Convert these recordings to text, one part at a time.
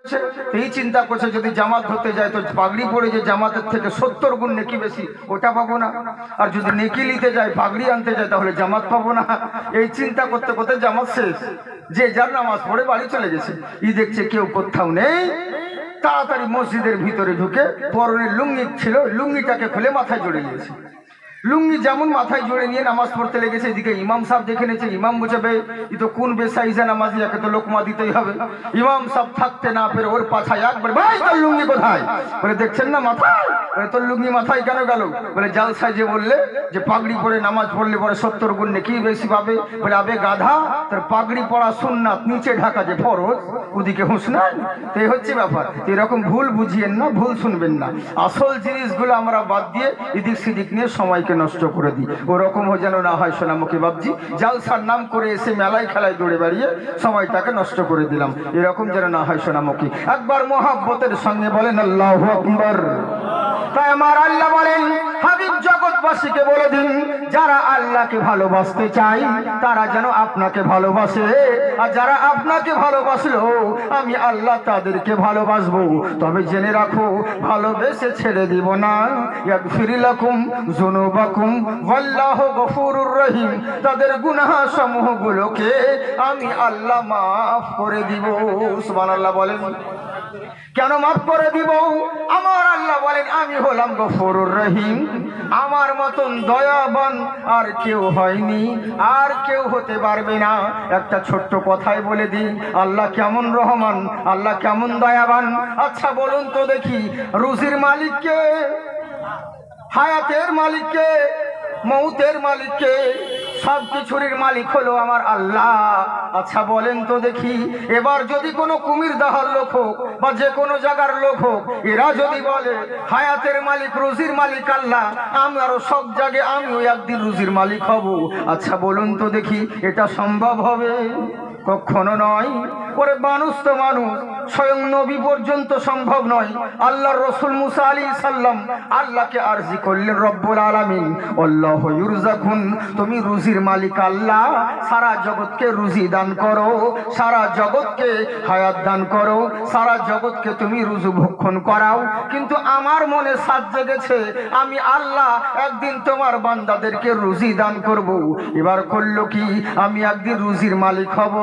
এই চিন্তা করছে যদি জামাত ধরতে যায় তো পাগড়ি পরে যে জামাতের থেকে 70 গুণ নেকি বেশি, ওটা পাবো না। আর যদি নেকি নিতে যায় পাগড়ি আনতে যায় তাহলে জামাত পাবো না। এই চিন্তা করতে করতে জামাত শেষ, যে যার নামাজ পড়ে বাড়ি চলে গেছে। ই দেখছে কেউ কোথাও নেই, তাড়াতাড়ি মসজিদের ভিতরে ঢুকে পরনের লুঙ্গি ছিল, লুঙ্গিটাকে খুলে মাথায় জড়ে নিয়েছে। লুঙ্গি যেমন মাথায় জড়ে নিয়ে নামাজ পড়তে লেগেছে, এদিকে ইমাম সাহেব দেখে নিয়েছে। ইমাম বুঝাবে ই তো কোন বেসাইজা নামাজি, একে তো লোকমা দিতেই হবে। ইমাম সাহেব থাকতে না পেরে ওর পাছায় একবার, ভাই তোর লুঙ্গি কোথায়? বলে দেখছেন না মাথায়। বলে তোর লুঙ্গি মাথায় কেন গেল? বলে জালসায় যে বললে যে পাগড়ি পরে নামাজ পড়লে পরে 70 গুণ নেকি বেশি পাবে। বলে আবে গাধা, তোর পাগড়ি পরা সুন্নাত, নিচে ঢাকা যে ফরজ, ওদিকে হুঁশ নাই। তো এই হচ্ছে ব্যাপার। এরকম ভুল বুঝিয়েন না, ভুল শুনবেন না। আসল জিনিসগুলো আমরা বাদ দিয়ে এদিক সেদিক নিয়ে সময়কে নষ্ট করে দিই। ওরকম যেন না হয় সোনামুখী বাবজি, জালসার নাম করে এসে মেলায় খেলায় দৌড়ে বেরিয়ে সময়টাকে নষ্ট করে দিলাম, এরকম যেন না হয় সোনামুখী। একবার মহাব্বতের সঙ্গে বলেন আল্লাহু আকবার। তাই আমার আল্লাহ বলেন, হাবিব জগৎবাসীকে বলে দিন, যারা আল্লাহকে ভালোবাসতে চায় তারা যেন আপনাকে ভালোবাসে, আর যারা আপনাকে ভালোবাসলো আমি আল্লাহ তাদেরকে ভালোবাসবো। তবে জেনে রাখো, ভালোবেসে ছেড়ে দিব না। ইয়াগফির লাকুম যুনুবাকুম ওয়াল্লাহু গফুরুর রহিম। তাদের গুনাহ সমূহগুলোকে আমি আল্লাহ মাফ করে দিব। সুবহানাল্লাহ বলেন। কেন মাফ করে দিব? আমার আল্লাহ বলেন আমি হলাম গফুরুর রহিম। আমার মতন দয়াবান আর কেউ হয়নি, আর কেউ হতে পারবে না। একটা ছোট্ট কথাই বলে দিই, আল্লাহ কেমন রহমান, আল্লাহ কেমন দয়াবান। আচ্ছা বলুন তো দেখি, রুজির মালিককে, হায়াতের মালিককে, মৌতের মালিককে, সব কিছুর মালিক হলো আমার আল্লাহ। আচ্ছা বলেন তো দেখি, এবার যদি কোনো কুমির দাহার লোক হোক বা যে কোনো জায়গার লোক হোক, এরা যদি বলে হায়াতের মালিক রুজির মালিক আল্লাহ, আমারও সব জায়গায় আমিও একদিন রুজির মালিক হব। আচ্ছা বলুন তো দেখি, এটা সম্ভব হবে? কখনো নয়। ওরে মানুষ তো মানুষ, স্বয়ং নবী পর্যন্ত সম্ভব নয়। আল্লাহর রাসূল মুসা আলাইহিস সালাম আল্লাহকে আরজি করলেন, রব্বুল আলামিন আল্লাহু ইরযাকুন, তুমি রুজির মালিক আল্লাহ, সারা জগৎকে রুজি দান করো, সারা জগৎকে হায়াত দান করো, সারা জগৎকে তুমি রুজি ভক্ষণ করাও। কিন্তু আমার মনে সাজ জেগেছে আমি আল্লাহ একদিন তোমার বান্দাদেরকে রুজি দান করব। এবার করলো কি, আমি একদিন রুজির মালিক হব।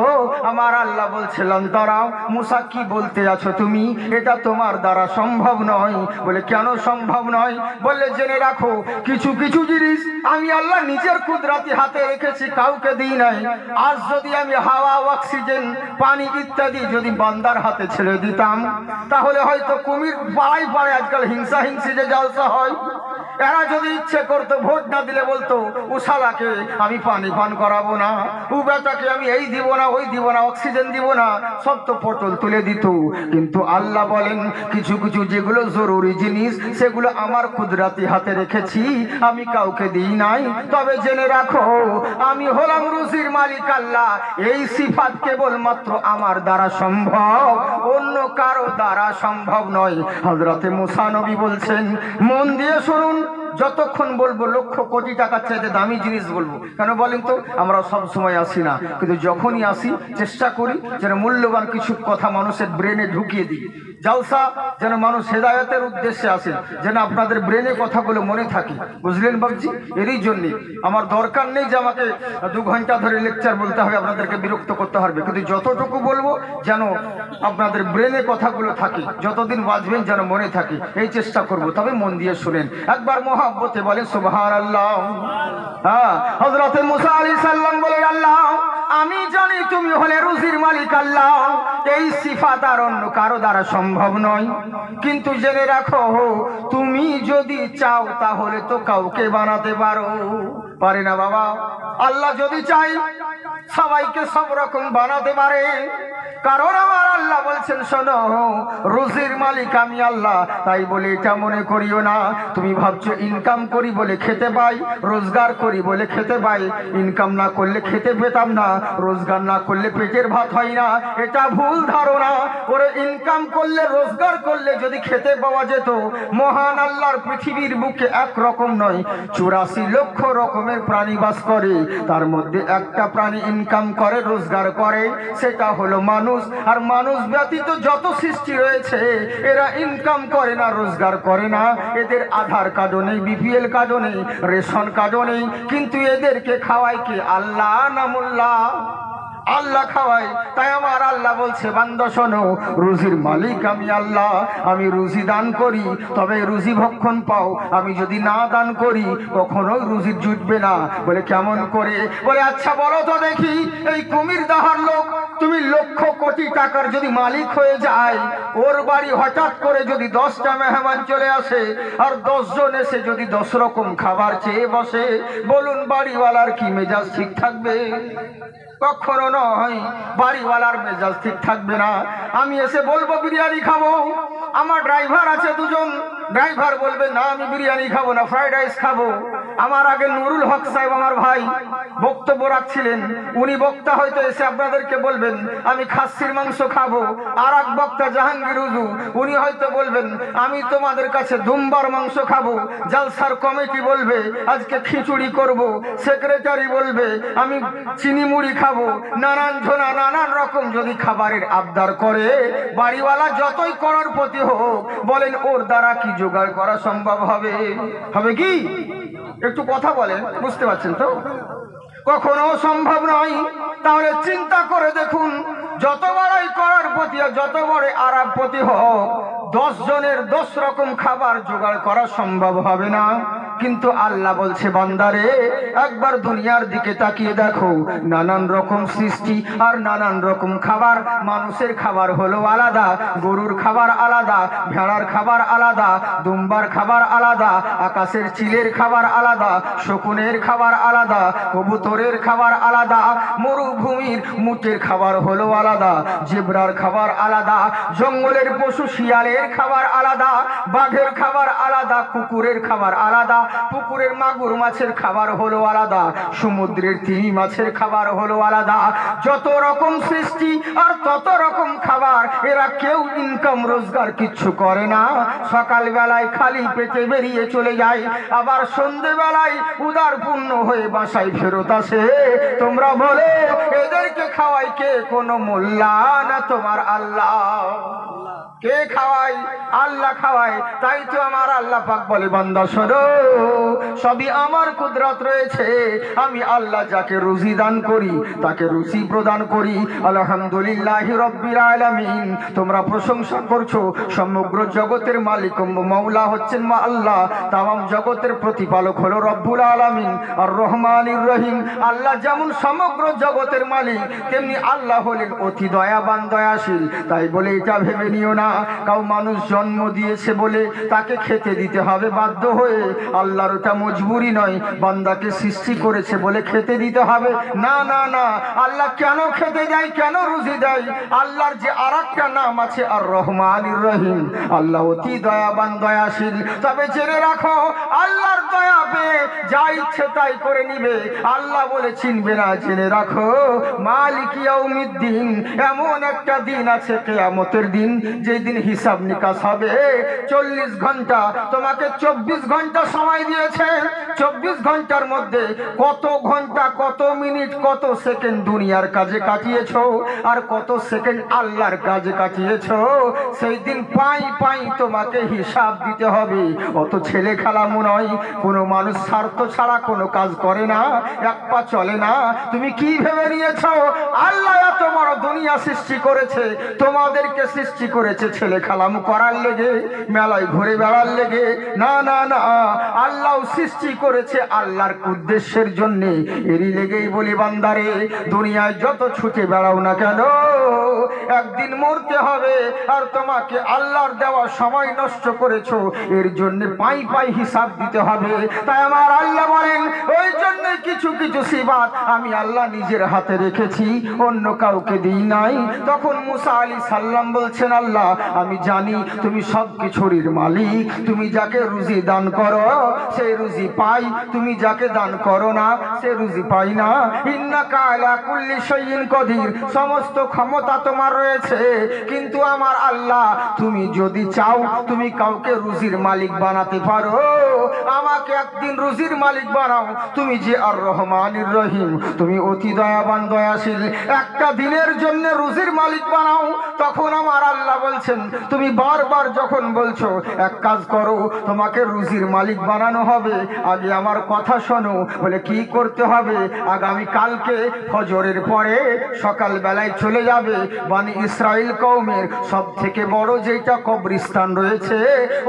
আমার আল্লাহ বলছিলাম, দাঁড়াও মুসা, কি বলতে আছো তুমি? এটা তোমার দ্বারা সম্ভব নয়। বলে কেন সম্ভব নয়? বললে জেনে রাখো, কিছু কিছু জিনিস আমি আল্লাহ নিজের কুদরতি হাতে রেখেছি, কাউকে দিই নাই। আজ যদি আমি হাওয়া, অক্সিজেন, পানি ইত্যাদি যদি বান্দার হাতে ছেড়ে দিতাম, তাহলে হয়তো কুমির পাড়ায় পাড়ায় আজকাল হিংসা হিংসি যে জালসা হয়, এরা যদি ইচ্ছে করতো ভোট না দিলে বলতো ও শালাকে আমি পানি পান করাবো না, ও বেটাকে আমি এই দিব না, ওই দিব না, অক্সিজেন দিব না, সব তো পটল তুলে দিত। কিন্তু আল্লাহ বলেন, কিছু কিছু যেগুলো জরুরি জিনিস সেগুলো আমার কুদরতি হাতে রেখেছি, আমি কাউকে দিই নাই। তবে জেনে রাখো, আমি হলাম রুজির মালিক আল্লাহ। এই সিফাত কেবলমাত্র আমার দ্বারা সম্ভব, অন্য কারো দ্বারা সম্ভব নয়। হযরতে মুসা নবী বলছেন, মন দিয়ে শুনুন, যতক্ষণ বলবো লক্ষ কোটি টাকার চাইতে দামি জিনিস বলবো। কেন বলেন তো? আমরা সব সময় আসি না, কিন্তু যখনই আসি চেষ্টা করি যেন মূল্যবান কিছু কথা মানুষের ব্রেনে ঢুকিয়ে দিই। জালসা যেন মানুষ হেদায়েতের উদ্দেশ্যে আসে, যেন আপনাদের ব্রেনে কথাগুলো মনে থাকে। বুঝলেন বাবজি? এরই জন্যে আমার দরকার নেই যে আমাকে 2 ঘন্টা ধরে লেকচার বলতে হবে, আপনাদেরকে বিরক্ত করতে হবে। কিন্তু যতটুকু বলবো যেন আপনাদের ব্রেনে কথাগুলো থাকে, যতদিন বাঁচবেন যেন মনে থাকে, এই চেষ্টা করব। তবে মন দিয়ে শুনেন। একবার মহাব্বতে বলেন সুবহানাল্লাহ। হ্যাঁ, হযরত মুসা আলাইহিস সালাম বলে, আল্লাহ আমি জানি তুমি হলে রুজির মালিক আল্লাহ, এই সিফাত আর অন্য কারো দ্বারা সম্ভব নয়। কিন্তু জেনে রাখো, তুমি যদি চাও তাহলে তো কাউকে বানাতে পারো। পারে না বাবা? আল্লাহ যদি চাই সবাইকে সব রকম বানাতে পারে। কারণ আমার আল্লাহ বলছেন, শোনো, রুজির মালিক আমি আল্লাহ। তাই বলে এটা মনে করিও না তুমি ভাবছো ইনকাম করি বলে খেতে পাই, রোজগার করি বলে খেতে পাই। ইনকাম না করলে খেতে পেতাম না, রোজগার না করলে পেটের ভাত হয় না, এটা ভুল ধারণা। ওরে ইনকাম করলে, রোজগার করলে যদি খেতে পাওয়া যেত, মহান আল্লাহর পৃথিবীর বুকে এক রকম নয়, 84 লক্ষ রকমের প্রাণী বাস করে। তার মধ্যে একটা প্রাণী ইনকাম করে, রোজগার করে, সেটা হলো মানুষ। আর মানুষ ব্যতীত যত সৃষ্টি রয়েছে এরা ইনকাম করে না, রোজগার করে না। এদের আধার কার্ডও নেই, বিপিএল কার্ডও নেই, রেশন কার্ডও নেই, কিন্তু এদেরকে খাওয়ায় কি? আল্লাহ নামুল্লাহ, আল্লাহ খাওয়াই। তাই আমার আল্লাহ বলছে, বান্দা শোনো, রুজির মালিক আমি আল্লাহ, আমি রুজি দান করি, তবে রুজি ভক্ষণ পাও। আমি যদি না দান করি কখনোই রুজি জুটবে না। বলে কেমন করে? বলে আচ্ছা বলো তো দেখি, এই কুমির দাহার লোক, তুমি লক্ষ কোটি টাকার যদি মালিক হয়ে যায়, ওর বাড়ি হঠাৎ করে যদি 10টা মেহমান চলে আসে আর 10 জন এসে যদি 10 রকম খাবার চেয়ে বসে, বলুন বাড়িওয়ালার কি মেজাজ ঠিক থাকবে? কখনো নয়, বাড়িওয়ালার মেজাজ ঠিক থাকবে না। আমি এসে বলবো বিরিয়ানি খাবো, আমার ড্রাইভার আছে 2জন, ড্রাইভার বলবে না আমি বিরিয়ানি খাবো না, ফ্রাইড রাইস খাবো। আমার আগে নুরুল হক সাহেব আমার ভাই বক্তব্য রাখছিলেন, উনি বক্তা হয়তো এসে আপনাদেরকে বলবেন আমি খাসির মাংস খাবো। আর এক বক্তা জাহাঙ্গীর হুজুর, উনি হয়তো বলবেন আমি তোমাদের কাছে দুম্বার মাংস খাবো। জালসার কমিটি বলবে আজকে খিচুড়ি করব। সেক্রেটারি বলবে আমি চিনি মুড়ি খাবো। নানান জনা নানান রকম যদি খাবারের আবদার করে, বাড়িওয়ালা যতই করার প্রতি হোক, বলেন ওর দ্বারা কি জোগাড় করা সম্ভব হবে? হবে কি? একটু কথা বলেন, বুঝতে পারছেন তো? কখনো সম্ভব নয়। তাহলে চিন্তা করে দেখুন, যত বড়ই করার প্রতি, যত বড় আরাম প্রতি হোক, 10 জনের 10 রকম খাবার জোগাড় করা সম্ভব হবে না। কিন্তু আল্লাহ বলছে, বান্দারে একবার দুনিয়ার দিকে তাকিয়ে দেখো, নানান রকম সৃষ্টি আর নানান রকম খাবার। মানুষের খাবার হলো আলাদা, গরুর খাবার আলাদা, ভেড়ার খাবার আলাদা, দুম্বার খাবার আলাদা, আকাশের চিলের খাবার আলাদা, শকুনের খাবার আলাদা, কবুতরের খাবার আলাদা, মরুভূমির মুটের খাবার হলো আলাদা, জেব্রার খাবার আলাদা, জঙ্গলের পশু শিয়ালের খাবার আলাদা, বাঘের খাবার আলাদা, কুকুরের খাবার আলাদা, পুকুরের মাগুর মাছের খাবার হলো আলাদা, সমুদ্রের তিমি মাছের খাবার হলো আলাদা। যত রকম সৃষ্টি আর তত রকম খাবার, এরা কেউ ইনকাম রোজগার কিচ্ছু করে না। সকাল বেলায় খালি পেটে বেরিয়ে চলে যায়, আবার সন্ধে বেলায় উদার পূর্ণ হয়ে বাসায় ফেরত আসে। তোমরা বলো এদেরকে খাওয়াই কে? কোনো মোল্লা না তোমার আল্লাহ? কে খাওয়ায়? আল্লাহ খাওয়ায়। তাই তো আমার আল্লাহ পাক বলে, বান্দা শোনো, সবই আমার কুদরত রয়েছে। আমি আল্লাহ যাকে রুজি দান করি তাকে রুজি প্রদান করি। আলহামদুলিল্লাহি রাব্বিল আলামিন। তোমরা প্রশংসা করছো, সমগ্র জগতের মালিক মাওলা হচ্ছেন মা আল্লাহ, তামাম জগতের প্রতিপালক হলো রব্বুল আলামিন আর রহমানির রহিম। আল্লাহ যেমন সমগ্র জগতের মালিক, তেমনি আল্লাহ হলেন অতি দয়াবান, দয়াশীল। তাই বলে এটা ভেবে নিও না কাউ মানুষ জন্ম দিয়েছে বলে তাকে খেতে দিতে হবে বাধ্য হয়ে। আল্লাহর ওটা মজবুরি নয়, বান্দাকে সৃষ্টি করেছে বলে খেতে দিতে হবে। না না না, আল্লাহ কেন খেতে দেয়, কেন রুজি দেয়? আল্লাহর যে আরেকটা নাম আছে আর রহমানির রহিম। আল্লাহ অতি দয়াবান, দয়াশীল। তবে জেনে রাখো, আল্লাহর দয়া পেয়ে যা ইচ্ছে তাই করে নিবে, আল্লাহ বলে চিনবে না। জেনে রাখো, মালিক ইয়াউমিদ্দিন, এমন একটা দিন আছে কিয়ামতের দিন, যে দিন হিসাব নিকাশ হবে। 40 ঘন্টা, তোমাকে 24 ঘন্টা সময় দিয়েছে। 24 ঘন্টার মধ্যে কত ঘন্টা, কত মিনিট, কত সেকেন্ড দুনিয়ার কাজে কাটিয়েছো আর কত সেকেন্ড আল্লাহর কাজে কাটিয়েছো, সেই দিন পাই পাই তোমাকে হিসাব দিতে হবে। অত ছেলে খেলামো নয়। কোনো মানুষ স্বার্থ ছাড়া কোনো কাজ করে না, এক পা চলে না। তুমি কি ভেবে নিয়েছো আল্লাহ এত বড় দুনিয়া সৃষ্টি করেছে, তোমাদেরকে সৃষ্টি করেছে ছেলে খেলামো করার লেগে, মেলায় ঘুরে বেড়ার লেগে? না না না, আল্লাহ সৃষ্টি করেছে আল্লাহর উদ্দেশ্যের জন্য। এরই লেগেই বলি, বান্দারে দুনিয়ায় যত ছুটে বেড়াও না কেন, একদিন মরতে হবে। আর তোমাকে আল্লাহর দেওয়া সময় নষ্ট করেছো, এর জন্য পাই পাই হিসাব দিতে হবে। তাই আমার আল্লাহ বলেন, ওই জন্য কিছু কিছু সিফাত আমি আল্লাহ নিজের হাতে রেখেছি, অন্য কাউকে দিই নাই। তখন মুসা আলাইহিস সালাম বলছেন, আল্লাহ আমি জানি তুমি সব কিছুরই মালিক, তুমি যাকে রুজি দান করো সে রুজি পাই, তুমি যাকে দান করো না সে রুজি পাই না। ইন্নাকা আলা কুল্লি শাইইন কদির, সমস্ত ক্ষমতা তোমার রয়েছে, কিন্তু আমার আল্লাহ তুমি যদি চাও তুমি কাউকে রুজির মালিক বানাতে পারো। আমাকে একদিন রুজির মালিক বানাও, তুমি যে আর রহমানির রহিম, তুমি অতি দয়াবান দয়াশীল, একটা দিনের জন্য রুজির মালিক বানাও। তখন আমার আল্লাহ বলছেন তুমি বারবার যখন বলছো এক কাজ করো তোমাকে রুজির মালিক বানানো হবে, আগে আমার কথা শোনো। বলে কি করতে হবে? আগামী কালকে ফজরের পরে সকাল বেলায় চলে যাবে বনি ইসরাইল কওমের সব থেকে বড় যেটা কবরস্থান রয়েছে,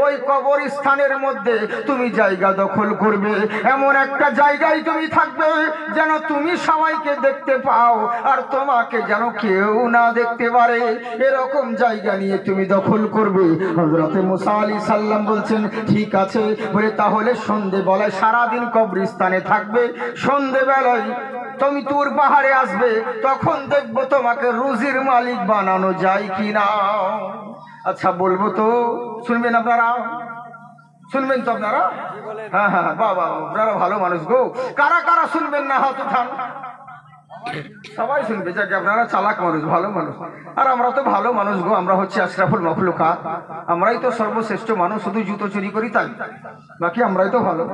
ওই কবরস্থানের মধ্যে তুমি জায়গা দখল করবে। এমন একটা জায়গায় তুমি থাকবে যেন তুমি সবাইকে দেখতে পাও আর তোমাকে যেন কেউ না দেখতে পারে, এরকম জায়গা নিয়ে তুমি দখল করবে। হযরতে মুসা আলাইহিস সালাম বলছেন ঠিক আছে। বলে তাহলে সন্ধ্যেবেলায় সারাদিন কবরস্থানে থাকবে, সন্ধ্যেবেলায় তুমি তুর পাহাড়ে আসবে, তখন দেখবো তোমাকে রুজির মালিক বানানো যায় কিনা। আচ্ছা বলবো তো, শুনবেন আপনারা? শুনবেন তো আপনারা? হ্যাঁ হ্যাঁ, বাবা আপনারা ভালো মানুষ গো। কারা কারা শুনবেন না হাত উঠান। সবাই শুনবে, যাকে আপনারা চালাক মানুষ, ভালো মানুষ। আর আমরা তো ভালো মানুষ গো, আমরা হচ্ছে আশরাফুল মাখলুকাত, আমরাই তো সর্বশ্রেষ্ঠ মানুষ, শুধু জুতো চুরি করি তাই, বাকি আমরাই তো ভালো।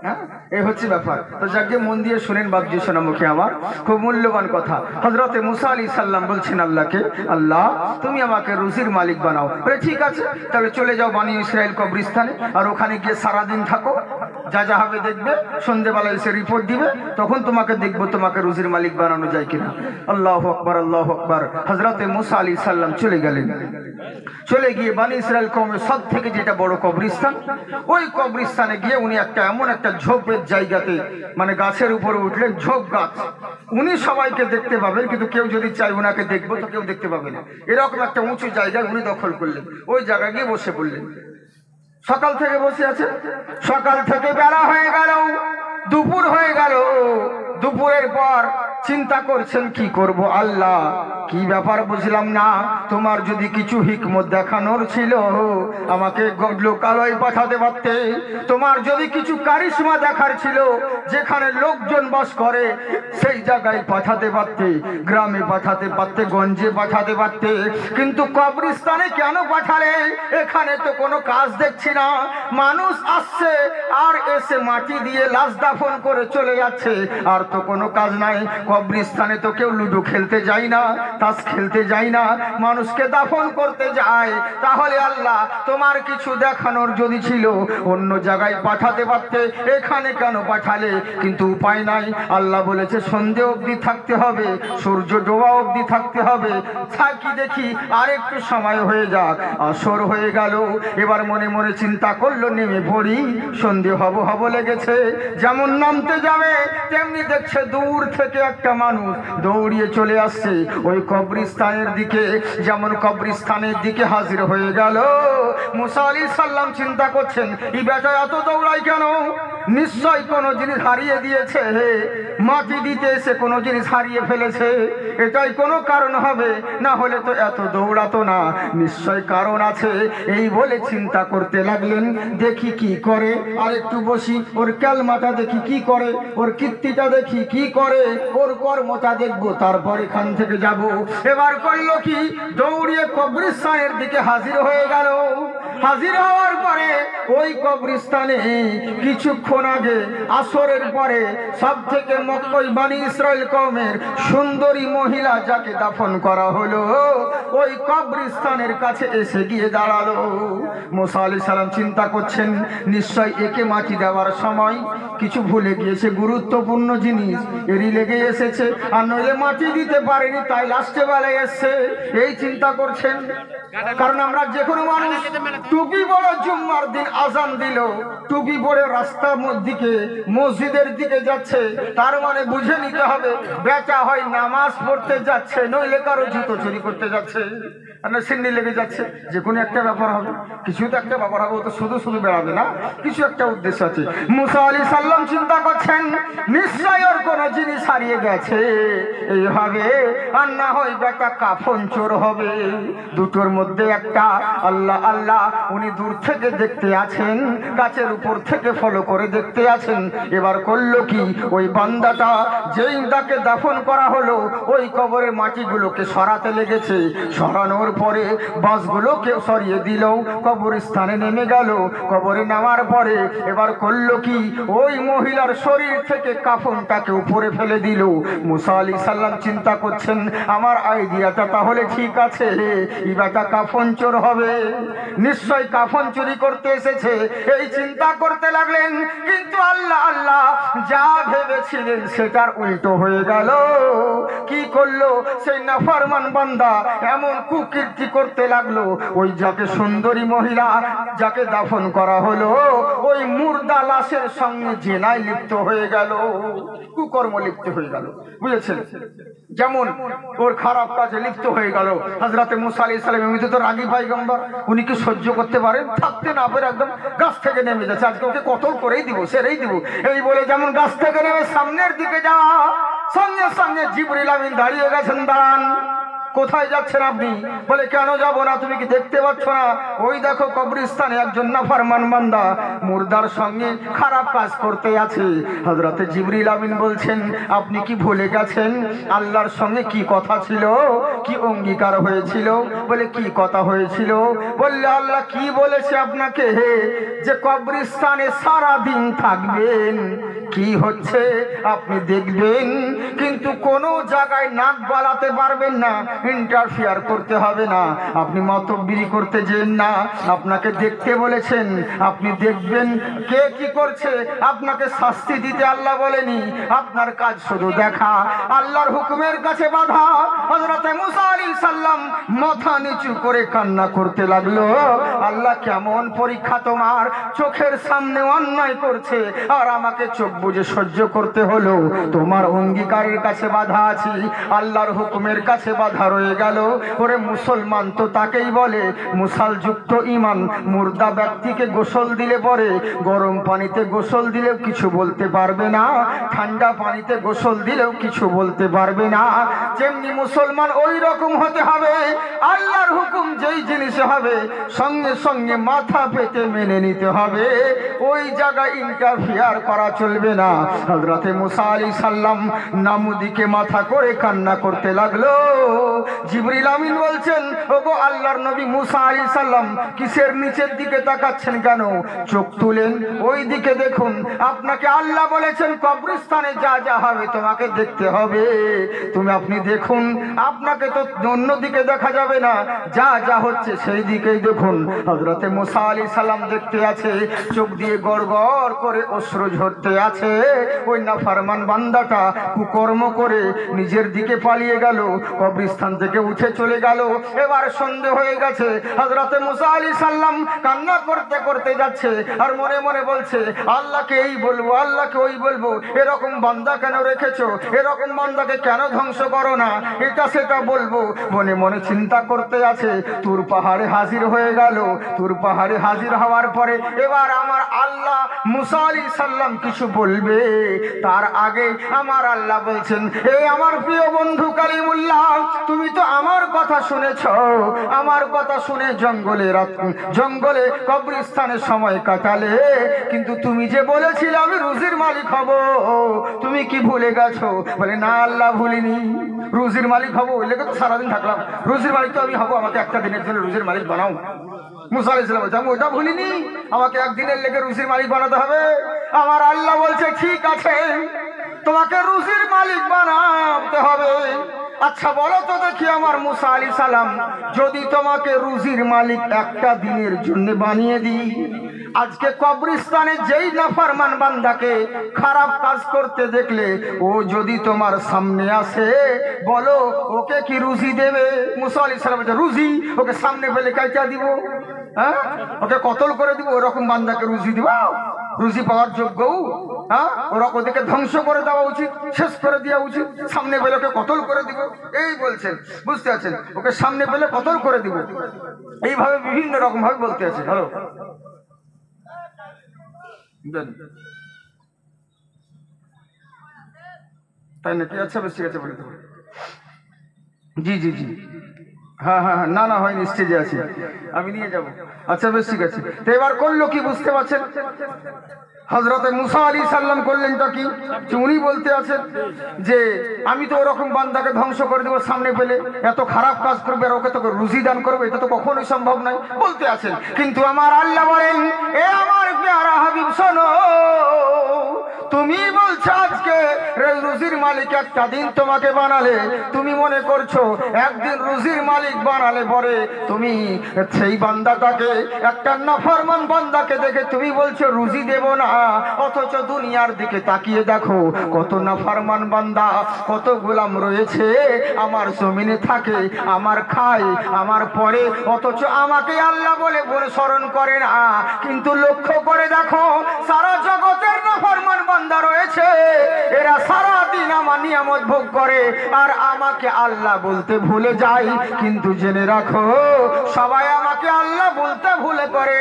হ্যাঁ, এই হচ্ছে ব্যাপার। তো যাকে মন দিয়ে শুনেন বাপজি সোনামুখী আমার, খুব মূল্যবান কথা। হযরতে মুসা আলাইহিস সালাম বলছেন আল্লাহকে, আল্লাহ তুমি আমাকে রুজির মালিক বানাও। বলে ঠিক আছে, তাহলে চলে যাও বনি ইসরাইল কবরস্থানে, আর ওখানে গিয়ে সারাদিন থাকো, যা যা হবে দেখবে, সন্ধ্যেবেলা এসে রিপোর্ট দিবে, তখন তোমাকে দেখবো তোমাকে রুজির মালিক বানানো যায় কিনা। আল্লাহু আকবার, আল্লাহু আকবার। হযরতে মুসা আলাইহিস সালাম চলে গেলেন। চলে গিয়ে বনি ইসরাইল কওমের সব থেকে যেটা বড় কবরস্থান, ওই কবরস্থানে গিয়ে উনি একটা এমন একটা ঝোপের জায়গাতে, মানে গাছের উপরে উঠলেন, ঝোপ গাছ, উনি সবাইকে দেখতে পাবেন কিন্তু কেউ যদি চায় ওনাকে দেখবো তো কেউ দেখতে পাবে না, এরকম একটা উঁচু জায়গায় উনি দখল করলেন। ওই জায়গায় গিয়ে বসে পড়লেন। সকাল থেকে বসে আছে, সকাল থেকে বেলা হয়ে গেল, দুপুর হয়ে গেল। দুপুরের পর চিন্তা করছেন কি করব আল্লাহ, কি ব্যাপার বুঝলাম না, তোমার যদি কিছু হিকমত দেখানোর ছিল আমাকে লোকালয় পাঠাতে পারতে, তোমার যদি কিছু কারিশমা দেখার ছিল যেখানে লোকজন বাস করে সেই জায়গায় পাঠাতে পারতে, গ্রামে পাঠাতে পারতে, গঞ্জে পাঠাতে পারতে, কিন্তু কবরস্থানে কেন পাঠালে? এখানে তো কোনো কাজ দেখছি না, মানুষ আসছে আর এসে মাটি দিয়ে লাশ দাফন করে চলে যাচ্ছে, আর তো কোনো কাজ নাই। কবরস্থানে তো কেউ লুডো খেলতে যায় না, তাস খেলতে যায় না, মানুষকে দাফন করতে যায়। তাহলে আল্লাহ তোমার কিছু দেখানোর যদি ছিল অন্য জায়গায় পাঠাতে পারতে, এখানে কেন পাঠালে? কিন্তু উপায় নাই, আল্লাহ বলেছে সন্ধে অবধি থাকতে হবে, সূর্য ডোবা অবধি থাকতে হবে। থাকি দেখি আর একটু সময় হয়ে যাক। আসর হয়ে গেল, এবার মনে মনে চিন্তা করলো নেমে পড়ি, সন্ধে হব হব লেগেছে। যেমন নামতে যাবে তেমনি দেখছে দূর থেকে একটা মানুষ দৌড়িয়ে চলে আসছে ওই কবরস্থানের দিকে। যেমন কবরস্থানের দিকে হাজির হয়ে গেল, মুসা আলাইহিস সালাম চিন্তা করছেন এই বেটা এত দৌড়ায় কেন? নিশ্চয় কোনো জিনিস হারিয়ে দিয়েছে, মাটি দিতে এসে কোনো জিনিস হারিয়ে ফেলেছে, এটাই কোনো কারণ হবে, না হলে তো এত দৌড়াতো না, নিশ্চয় কারণ আছে। এই বলে চিন্তা করতে লাগলেন, দেখি কি করে, আর একটু বসি, ওর ক্যালমাটা দেখি কি করে, ওর কীর্তিটা দেখি কি করে, ওর কর্মটা দেখবো, তারপর এখান থেকে যাব। এবার করলো কি, দৌড়িয়ে কবরস্থানের দিকে হাজির হয়ে গেল। হাজির হওয়ার পরে ওই কবরস্থানে কিছুক্ষণ আগে আসরের পরে সব থেকে মক্কায় বনি ইসরাইল কওমের সুন্দরী মহিলা যাকে দাফন করা হলো ওই কবরস্থানের কাছে এসে গিয়ে দাঁড়ালো। মুসা আলাইহিস সালাম চিন্তা করছেন নিশ্চয় একে মাটি দেওয়ার সময় কিছু ভুলে গিয়েছে, গুরুত্বপূর্ণ জিনিস এরই লেগে এসেছে, আর নইলে মাটি দিতে পারেনি, তাই লাস্টে বেলায় এসছে, এই চিন্তা করছেন। কারণ আমরা যে কোনো মানুষ টুপি পরে জুম্মার দিন আজান দিল, টুপি পরে রাস্তার দিকে মসজিদের দিকে যাচ্ছে, তার মানে বুঝে নিতে হবে বেটা হয় নামাজ পড়তে যাচ্ছে, নইলে কারো জুতো চুরি করতে যাচ্ছে। না সিন্নি লেগে যাচ্ছে, যে কোনো একটা ব্যাপার হবে, কিছু তো একটা ব্যাপার হবে, ও তো শুধু শুধু বেড়াবে না, কিছু একটা উদ্দেশ্য আছে। মুসা আলাইহিস সালাম চিন্তা করছেন নিশ্চয় ওর কোনো জিনিস হারিয়ে গেছে, এইভাবে আর না হয় বেটা কাফন চোর হবে। দুটোর মধ্যে একটা। আল্লাহ আল্লাহ, উনি দূর থেকে দেখতে আছেন, গাছের উপর থেকে ফলো করে দেখতে আছেন। এবার করলো কি, ওই বান্দাটা যেই তাকে দাফন করা হলো ওই কবরের মাটিগুলোকে সরাতে লেগেছে। সরানোর পরে বাঁশগুলোকে সরিয়ে দিল, কবরস্থানে নেমে গেল। কবরে নামার পরে এবার করলো কি, ওই মহিলার শরীর থেকে কাফনটাকে উপরে ফেলে দিল। মুসা আলাইহিস সালাম চিন্তা করছেন আমার আইডিয়াটা তাহলে ঠিক আছে, ইবাটা কাফন চোর হবে, নিশ্চয় কাফন চুরি করতে এসেছে, এই চিন্তা করতে লাগলেন। কিন্তু আল্লাহ আল্লাহ, যা ভেবেছিলেন সেটার উল্টো হয়ে গেল। কি করলো সেই নাফরমান বান্দা, এমন কুকীর্তি করতে লাগলো, ওই যাকে সুন্দরী মহিলা যাকে দাফন করা হলো ওই মুর্দা লাশের সঙ্গে জেনায় লিপ্ত হয়ে গেল, কুকর্ম লিপ্ত হয়ে গেল, বুঝেছেন? যেমন ওর খারাপ কাজে লিপ্ত হয়ে গেল। হযরতে মুসা আলাইহিস সালাম এমনিতে তো রাগী পয়গম্বর, উনি কি সহ্য করতে পারেন? থাকতে না পেরে একদম গাছ থেকে নেমে যাচ্ছে, আজকে ওকে কতল করেই দিব, সেরেই দিব, এই বলে যেমন গাছ থেকে নেমে সামনের দিকে যাওয়া, সঙ্গে সঙ্গে জিবরিল আমিন দাঁড়িয়ে গেছেন। দাঁড়ান, কোথায় যাচ্ছেন আপনি? বলে কেন যাব না, তুমি কি দেখতে পাচ্ছ না ওই দেখো কবরস্থানে একজন নাফরমান বান্দা মুর্দার সঙ্গে খারাপ কাজ করতে আছে। হযরতে জিবরিল আমিন বলছেন আপনি কি ভুলে গেছেন আল্লাহর সঙ্গে কি কথা ছিল, কি অঙ্গীকার হয়েছিল? বলে কি কথা হয়েছিল? বললে আল্লাহ কি বলেছে আপনাকে, যে কবরস্থানে সারা দিন থাকবেন, কি হচ্ছে আপনি দেখবেন, কিন্তু কোনো জায়গায় নাক গলাতে পারবেন না, ইন্টারফিয়ার করতে হবে না, আপনি মাতব্বরি করতে যেন না, আপনাকে দেখতে বলেছেন, আপনি দেখবেন কে কি করছে, আপনাকে শাস্তি দিতে আল্লাহ বলেনি, আপনার কাজ শুধু দেখা, আল্লাহর হুকুমের কাছে বাধা। হযরতে মুসা আলাইহিস সালাম মাথা নিচু করে কান্না করতে লাগলো, আল্লাহ কেমন পরীক্ষা তোমার, চোখের সামনে অন্যায় করছে আর আমাকে চোখ বুঝে সহ্য করতে হলো, তোমার অঙ্গীকারের কাছে বাধা আছি, আল্লাহর হুকুমের কাছে বাধা রয়ে গেল। ওরে মুসলমান তো তাকেই বলে মুসাল যুক্ত ইমান, মুর্দা ব্যক্তিকে গোসল দিলে পরে গরম পানিতে গোসল দিলেও কিছু বলতে পারবে না, ঠান্ডা পানিতে গোসল দিলেও কিছু বলতে পারবে না, যেমনি মুসলমান ওই রকম হতে হবে, আল্লাহর হুকুম যেই জিনিসে হবে সঙ্গে সঙ্গে মাথা পেতে মেনে নিতে হবে, ওই জায়গায় ইন্টারফিয়ার করা চলবে না। হযরতে মুসা আলাইহিস সালাম নামুদিকে মাথা করে কান্না করতে লাগলো। জিবরিল আমিন বলছেন ওগো আল্লাহর নবী মুসা আলাইহিস সালাম কিসের নিচের দিকে তাকাচ্ছেন কেন, চোখ তুলেন ওই দিকে দেখুন, আপনাকে আল্লাহ বলেছেন কবরস্থানে যা যা হবে তোমাকে দেখতে হবে, আপনি দেখুন, আপনাকে তো অন্য দিকে দেখা যাবে না, যা যা হচ্ছে সেই দিকেই দেখুন। হযরতে মুসা আলাইহিস সালাম দেখতে আছে, চোখ দিয়ে গড় গড় করে অশ্রু ঝরতে আছে। ওই নাফরমান বান্দাটা কুকর্ম করে নিজের দিকে পালিয়ে গেল, কবরস্থান থেকে উঠে চলে গেল। এবার সন্ধ্যা হয়ে গেছে, হযরতে মুসা আলাইহিস সালাম কান্না করতে করতে যাচ্ছে আর মনে মনে বলছে আল্লাহকে এই বলবো, আল্লাহকে ওই বলবো, এরকম বান্দা কেন রেখেছো, এরকম বান্দাকে কেন ধ্বংস করো না, এটা সেটা বলবো, মনে মনে চিন্তা করতে আছে। তুর পাহাড়ে হাজির হয়ে গেল। তুর পাহাড়ে হাজির হওয়ার পরে এবার আমার আল্লাহ মুসা আলাইহিস সালাম কিছু বলবে, তার আগে আমার আল্লাহ বলছেন এই আমার প্রিয় বন্ধু কালিমুল্লাহ, তুমি তো আমার কথা শুনেছো, আমার কথা শুনে জঙ্গলে কবরস্থানে সময় কাটালে, কিন্তু তুমি যে বলেছিলে আমি রুজির মালিক হব, তুমি কি ভুলে গেছো? বলে না আল্লাহ ভুলিনি, রুজির মালিক হব ওই লেগে তো সারাদিন থাকলাম, রুজির মালিক তো আমি হবো, আমাকে একটা দিনের জন্য রুজির মালিক বানাও। মুসা আলাইহিস সালাম বলছে আমি ওটা ভুলিনি, আমাকে একদিনের লেগে রুজির মালিক বানাতে হবে। আমার আল্লাহ বলছে ঠিক আছে, তোমাকে রুজির মালিক বানাতে হবে। আচ্ছা বলো তো দেখি আমার মুসা আলাইহিস সালাম, যদি তোমাকে রুজির মালিক একটা দিনের জন্য বানিয়ে দিই, আজকে কবরস্থানে যেই নাফরমান বান্দাকে খারাপ কাজ করতে দেখলে ও যদি তোমার সামনে আসে, বলো ওকে কি রুজি দেবে? মুসা আলাইহিস সালাম বলছে রুজি, ওকে সামনে পেলে কাইটা দিব, হ্যাঁ ওকে কতল করে দিব, ওরকম বান্দাকে রুজি দিব? রুজি পাওয়ার যোগ্যও? হ্যাঁ, ওরা ওদেরকে ধ্বংস করে দেওয়া উচিত, শেষ করে দেওয়া উচিত, সামনে পেলে ওকে কতল করে দিব, এই বলছেন, বুঝতে আছেন? ওকে সামনে পেলে কতল করে দিব, এইভাবে বিভিন্ন রকম ভাবে বলতে আছে। হ্যালো, তাই নাকি? আচ্ছা বেশ ঠিক আছে, বলে দেবো। জি জি জি, হ্যাঁ হ্যাঁ হ্যাঁ, না না হয়নি, স্টেজে আছি, আমি নিয়ে যাব। আচ্ছা বেশ ঠিক আছে। তো এবার করলো কি বুঝতে পারছেন? হযরতে মুসা আলাইহিস সালাম করলেন তা কি, উনি বলতে আছেন যে আমি তো ওরকম বান্দাকে ধ্বংস করে দেবো সামনে পেলে, এত খারাপ কাজ করবে আর ওকে তোকে রুজি দান করবে, এটা তো কখনোই সম্ভব নয় বলতে আছেন। কিন্তু আমার আল্লাহ বলেন, এ আমার প্যারা হাবিব শোনো, তুমি বলছো আজকে রুজির মালিক একটা দিন তোমাকে বানালে, তুমি মনে করছো একদিন রুজির মালিক বানালে পরে তুমি সেই বান্দাটাকে, একটা নাফরমান বান্দাকে দেখে তুমি বলছো রুজি দেব না, অথচ দুনিয়ার দিকে তাকিয়ে দেখো কত নাফরমান বান্দা, কত গোলাম রয়েছে আমার জমিনে থাকে, আমার খায়, আমার পরে, অথচ আমাকে আল্লাহ বলে স্মরণ করে না। কিন্তু লক্ষ্য করে দেখো সারা জগতের নাফরমান বান্দা রয়েছে, এরা সারা দিন আমার নিয়ামত ভোগ করে আর আমাকে আল্লাহ বলতে ভুলে যায়। কিন্তু জেনে রাখো সবাই আমাকে আল্লাহ বলতে ভুলে করে,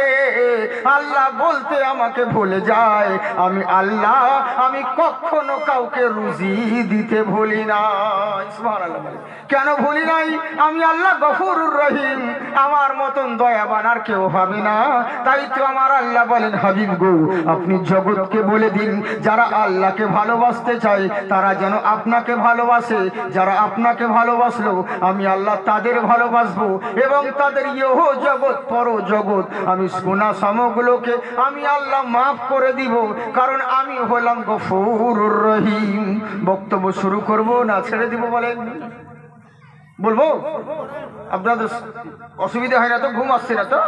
আল্লাহ বলতে আমাকে ভুলে যায়। আমি আল্লাহ, আমি কখনো কাউকে রুজি দিতে ভুলি না। সুবহানাল্লাহ। কেন ভুলি নাই? আমি আল্লাহ গফুরুর রহিম, আমার মতন দয়াবান আর কেউ হবে না। তাই তো আমার আল্লাহ বলেন, হাবিব গো আপনি জগৎকে বলে দিন যারা আল্লাহকে ভালোবাসতে চায় তারা যেন আপনাকে ভালোবাসে, যারা আপনাকে ভালোবাসলো আমি আল্লাহ তাদের ভালোবাসবো, এবং তাদের ইহ জগৎ পর জগৎ আমি গুনাহ সমগুলোকে আমি আল্লাহ মাফ করে দিব, কারণ আমি হলাম গফুরুর রহিম। বক্তব্য শুরু করব না ছেড়ে দিব বলেন? বলবো? আপনাদের অসুবিধা হয় না তো? ঘুম আসছে না তো?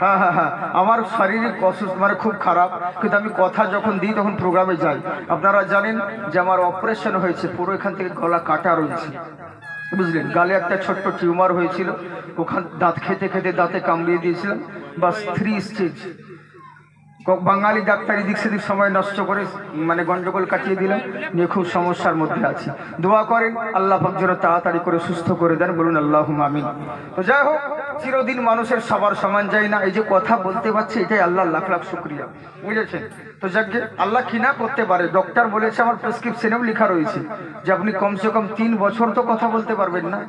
হ্যাঁ হ্যাঁ হ্যাঁ, আমার শারীরিক অসুস্থ মানে খুব খারাপ, কিন্তু আমি কথা যখন দিই তখন প্রোগ্রামে যাই। আপনারা জানেন যে আমার অপারেশন হয়েছে, পুরো এখান থেকে গলা কাটা রয়েছে, বুঝলেন? গালে একটা ছোট্ট টিউমার হয়েছিল, ওখান দাঁত খেতে খেতে দাঁতে কামড়িয়ে দিয়েছিলাম, বাস 3 স্টেজ। বাঙালি ডাক্তারি দিক সেদিক সময় নষ্ট করে মানে গন্ডগোল কাটিয়ে দিলাম, নিয়ে খুব সমস্যার মধ্যে আছি। দোয়া করেন আল্লাহ পাক যেন তাড়াতাড়ি করে সুস্থ করে দেন, বলুন আল্লাহুম্মা আমিন। তো যাই হোক, চিরদিন মানুষের সবার সমান যায় না, এই যে কথা বলতে পারছি এটাই আল্লাহর লাখ লাখ শুকরিয়া, বুঝেছেন? তো যাকে আল্লাহ কি না করতে পারে। ডক্টর বলেছে, আমার প্রেসক্রিপশনেও লেখা রয়েছে যে আপনি কমসে কম 3 বছর তো কথা বলতে পারবেন না।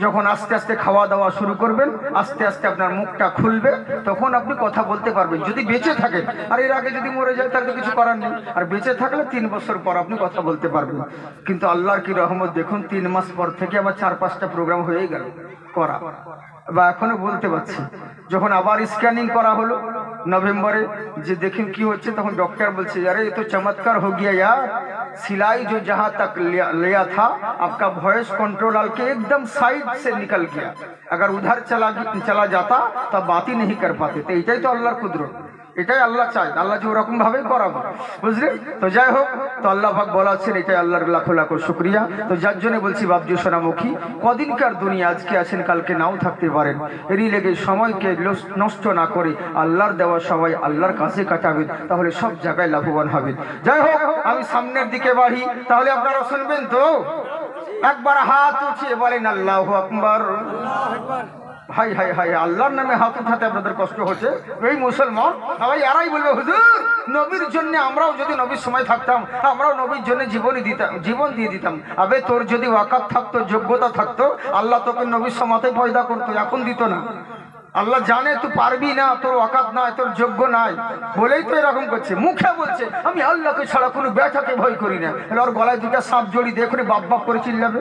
যখন আস্তে আস্তে খাওয়া দাওয়া শুরু করবেন, আস্তে আস্তে আপনার মুখটা খুলবে, তখন আপনি কথা বলতে পারবেন, যদি বেঁচে থাকেন। আর এর আগে যদি মরে যায় তাহলে তো কিছু করার নেই, আর বেঁচে থাকলে 3 বছর পর আপনি কথা বলতে পারবেন। কিন্তু আল্লাহর কি রহমত দেখুন, 3 মাস পর থেকে আমার 4-5টা প্রোগ্রাম হয়ে গেল করা, বা এখনো বলতে পারছি। যখন আবার স্ক্যানিং করা হলো নভেম্বরে, যে দেখেন কি হচ্ছে, তখন ডॉक्टर বলছে, अरे ये तो चमत्कार हो गया यार, सिलाई जो जहां तक लिया था आपका वॉइस कंट्रोल आके एकदम साइड से निकल गया, अगर उधर चला जाता तब बात ही नहीं कर पाते। तो এটাই তো আল্লাহর কুদরত, এটাই আল্লাহ চায়, আল্লাহ যে ওরকম ভাবেই করাবো, বুঝলেন? তো যাই হোক, তো আল্লাহ পাক বলাচ্ছেন, এটাই আল্লাহর লাখো লাখো শুকরিয়া। তো যার জন্য বলছি বাবজু সোনামুখী, কদিনকার দুনিয়া, আজকে আছেন কালকে নাও থাকতে পারেন, এরই লেগে সময়কে নষ্ট না করে আল্লাহর দেওয়া সবাই আল্লাহর কাছে কাটাবেন, তাহলে সব জায়গায় লাভবান হবেন। যাই হোক, আমি সামনের দিকে বাড়ি, তাহলে আপনারা শুনবেন তো? একবার হাত উঠিয়ে বলেন আল্লাহু আকবার। হাই হাই হাই, আল্লাহর নামে হাত উঠাতে আপনাদের কষ্ট হচ্ছে? এই মুসলমান সবাই এরাই বলবে, হুজুর নবীর জন্য আমরাও যদি নবীর সময় থাকতাম, আমরাও নবীর জন্য জীবন দিয়ে দিতাম। আবে তোর যদি ওয়াকাত থাকতো, যোগ্যতা থাকতো, আল্লাহ তোকে নবীর সমাতে পয়দা করতো, এখন দিত না। আল্লাহ জানে তুই পারবি না, তোর ওয়াকাত নাই, তোর যোগ্য নাই, বলেই তো এরকম করছে। মুখে বলছে আমি আল্লাহকে ছাড়া কোনো ব্যাটাকে ভয় করি না, ওর গলায় 2টা সাপ জড়ি দিয়ে করে বাপ বাপ করে চিল্লাবে,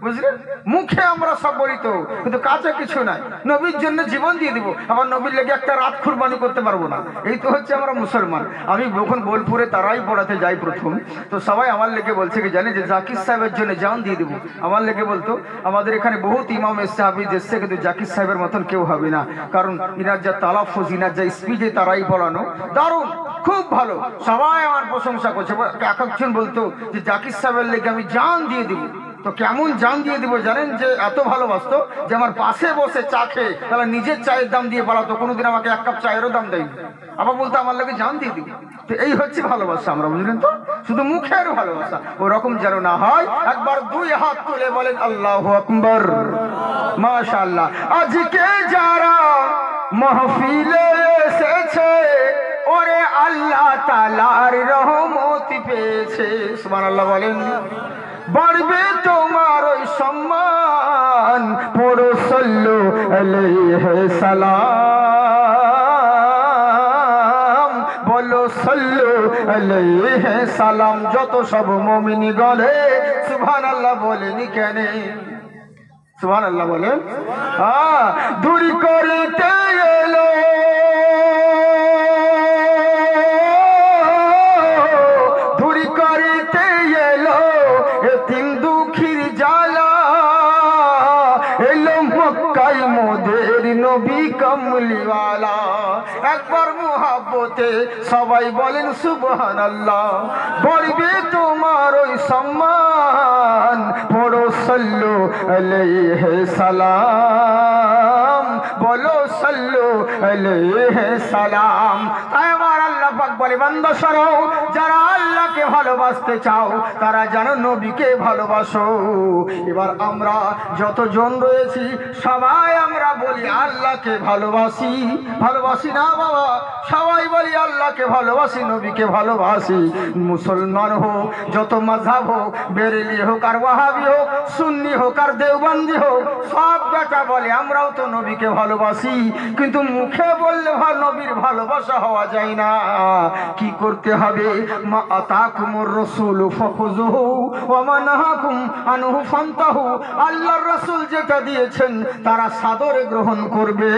বুঝলেন? মুখে আমরা সব বলি তো, কিন্তু কাছে কিছু নাই। নবীর জন্য জীবন দিয়ে দিব, আবার নবীর লেগে একটা রাত কুরবানি করতে পারবো না। এই তো হচ্ছে আমরা মুসলমান। আমি যখন বোলপুরে তারাই পড়াতে যাই প্রথম, তো সবাই আমার লেগে বলছে কি জানি, যে জাকির সাহেবের জন্য জান দিয়ে দেবো। আমার লেগে বলতো, আমাদের এখানে বহুত ইমাম এসছে, হাফিজ এসছে, কিন্তু জাকির সাহেবের মতন কেউ হবে না, কারণ ইনার যা তালাফুজ, ইনার যা স্পিডে তারাই পড়ানো দারুণ, খুব ভালো, সবাই আমার প্রশংসা করছে। এক একজন বলতো যে জাকির সাহেবের লেগে আমি জান দিয়ে দিব। তো কেমন জান দিয়ে দিব জানেন, যে এত ভালোবাসতো যে আমার পাশে বসে চা খেয়ে তাহলে নিজের চায়ের দাম দিয়ে পালাতো, কোনোদিন আমাকে এক কাপ চায়েরও দাম দেয়নি, আবার বলতো আমার লাগে জান দিয়ে দিব। তো এই হচ্ছে ভালোবাসা, আমরা বুঝলেন তো, শুধু মুখের ভালোবাসা, ওরকম যেন না হয়। একবার দুই হাত তুলে বলেন আল্লাহু আকবার। মাশাআল্লাহ। আজকে যারা মাহফিলে এসেছে ওরে আল্লাহ তাআলার রহমত পেয়েছে, সুবহানাল্লাহ বলেন। বাড়বে তোমার ওই সম্মান, পড়ো সাল্লু আলাইহি সালাম, বলো সাল্লু আলাইহি সালাম। যত সব মুমিন গলে সুবহানাল্লাহ বলেনি কেন? সুবহানাল্লাহ বলেন। দূরি করিতে এলো তিন দুঃখীর জ্বালা, এলো মক্কায় মোদের নবী কমলিওয়ালা। একবার মুহাব্বতে সবাই বলেন সুবহানাল্লাহ। বলবে তোমার ওই সম্মান, পড়ো সাল্লু আলাইহি সালাম, বলো সাল্লু আলাইহি সালাম। তাই আমার আল্লাহ পাক বলে, বান্দা শোনো, যারা আল্লাহকে ভালোবাসতে চাও তারা যেন নবীকে ভালোবাসো। এবার আমরা যতজন রয়েছি সবাই আমরা বলি আল্লাহকে ভালোবাসি, ভালোবাসি না বাবা? সবাই বলি আল্লাহকে ভালোবাসি, নবীকে ভালোবাসি। মুসলমান হোক, যত মাযহাব হোক, বেরেলি হোক আর ওয়াহাবি হোক, সুন্নি হোক আর দেওবন্দি হোক, সব বেটা বলে আমরাও তো নবীকে ভালোবাসি, কিন্তু মুখে বললে নবীর ভালোবাসা হওয়া যায় না। কি করতে হবে? মা আতাকুমুর রাসূলু ফাখুযুহু ওয়া মা নাহাকুম আনহু ফান্তাহু। আল্লাহর রাসূল যেটা দিয়েছেন তারা সাদরে গ্রহণ করবে,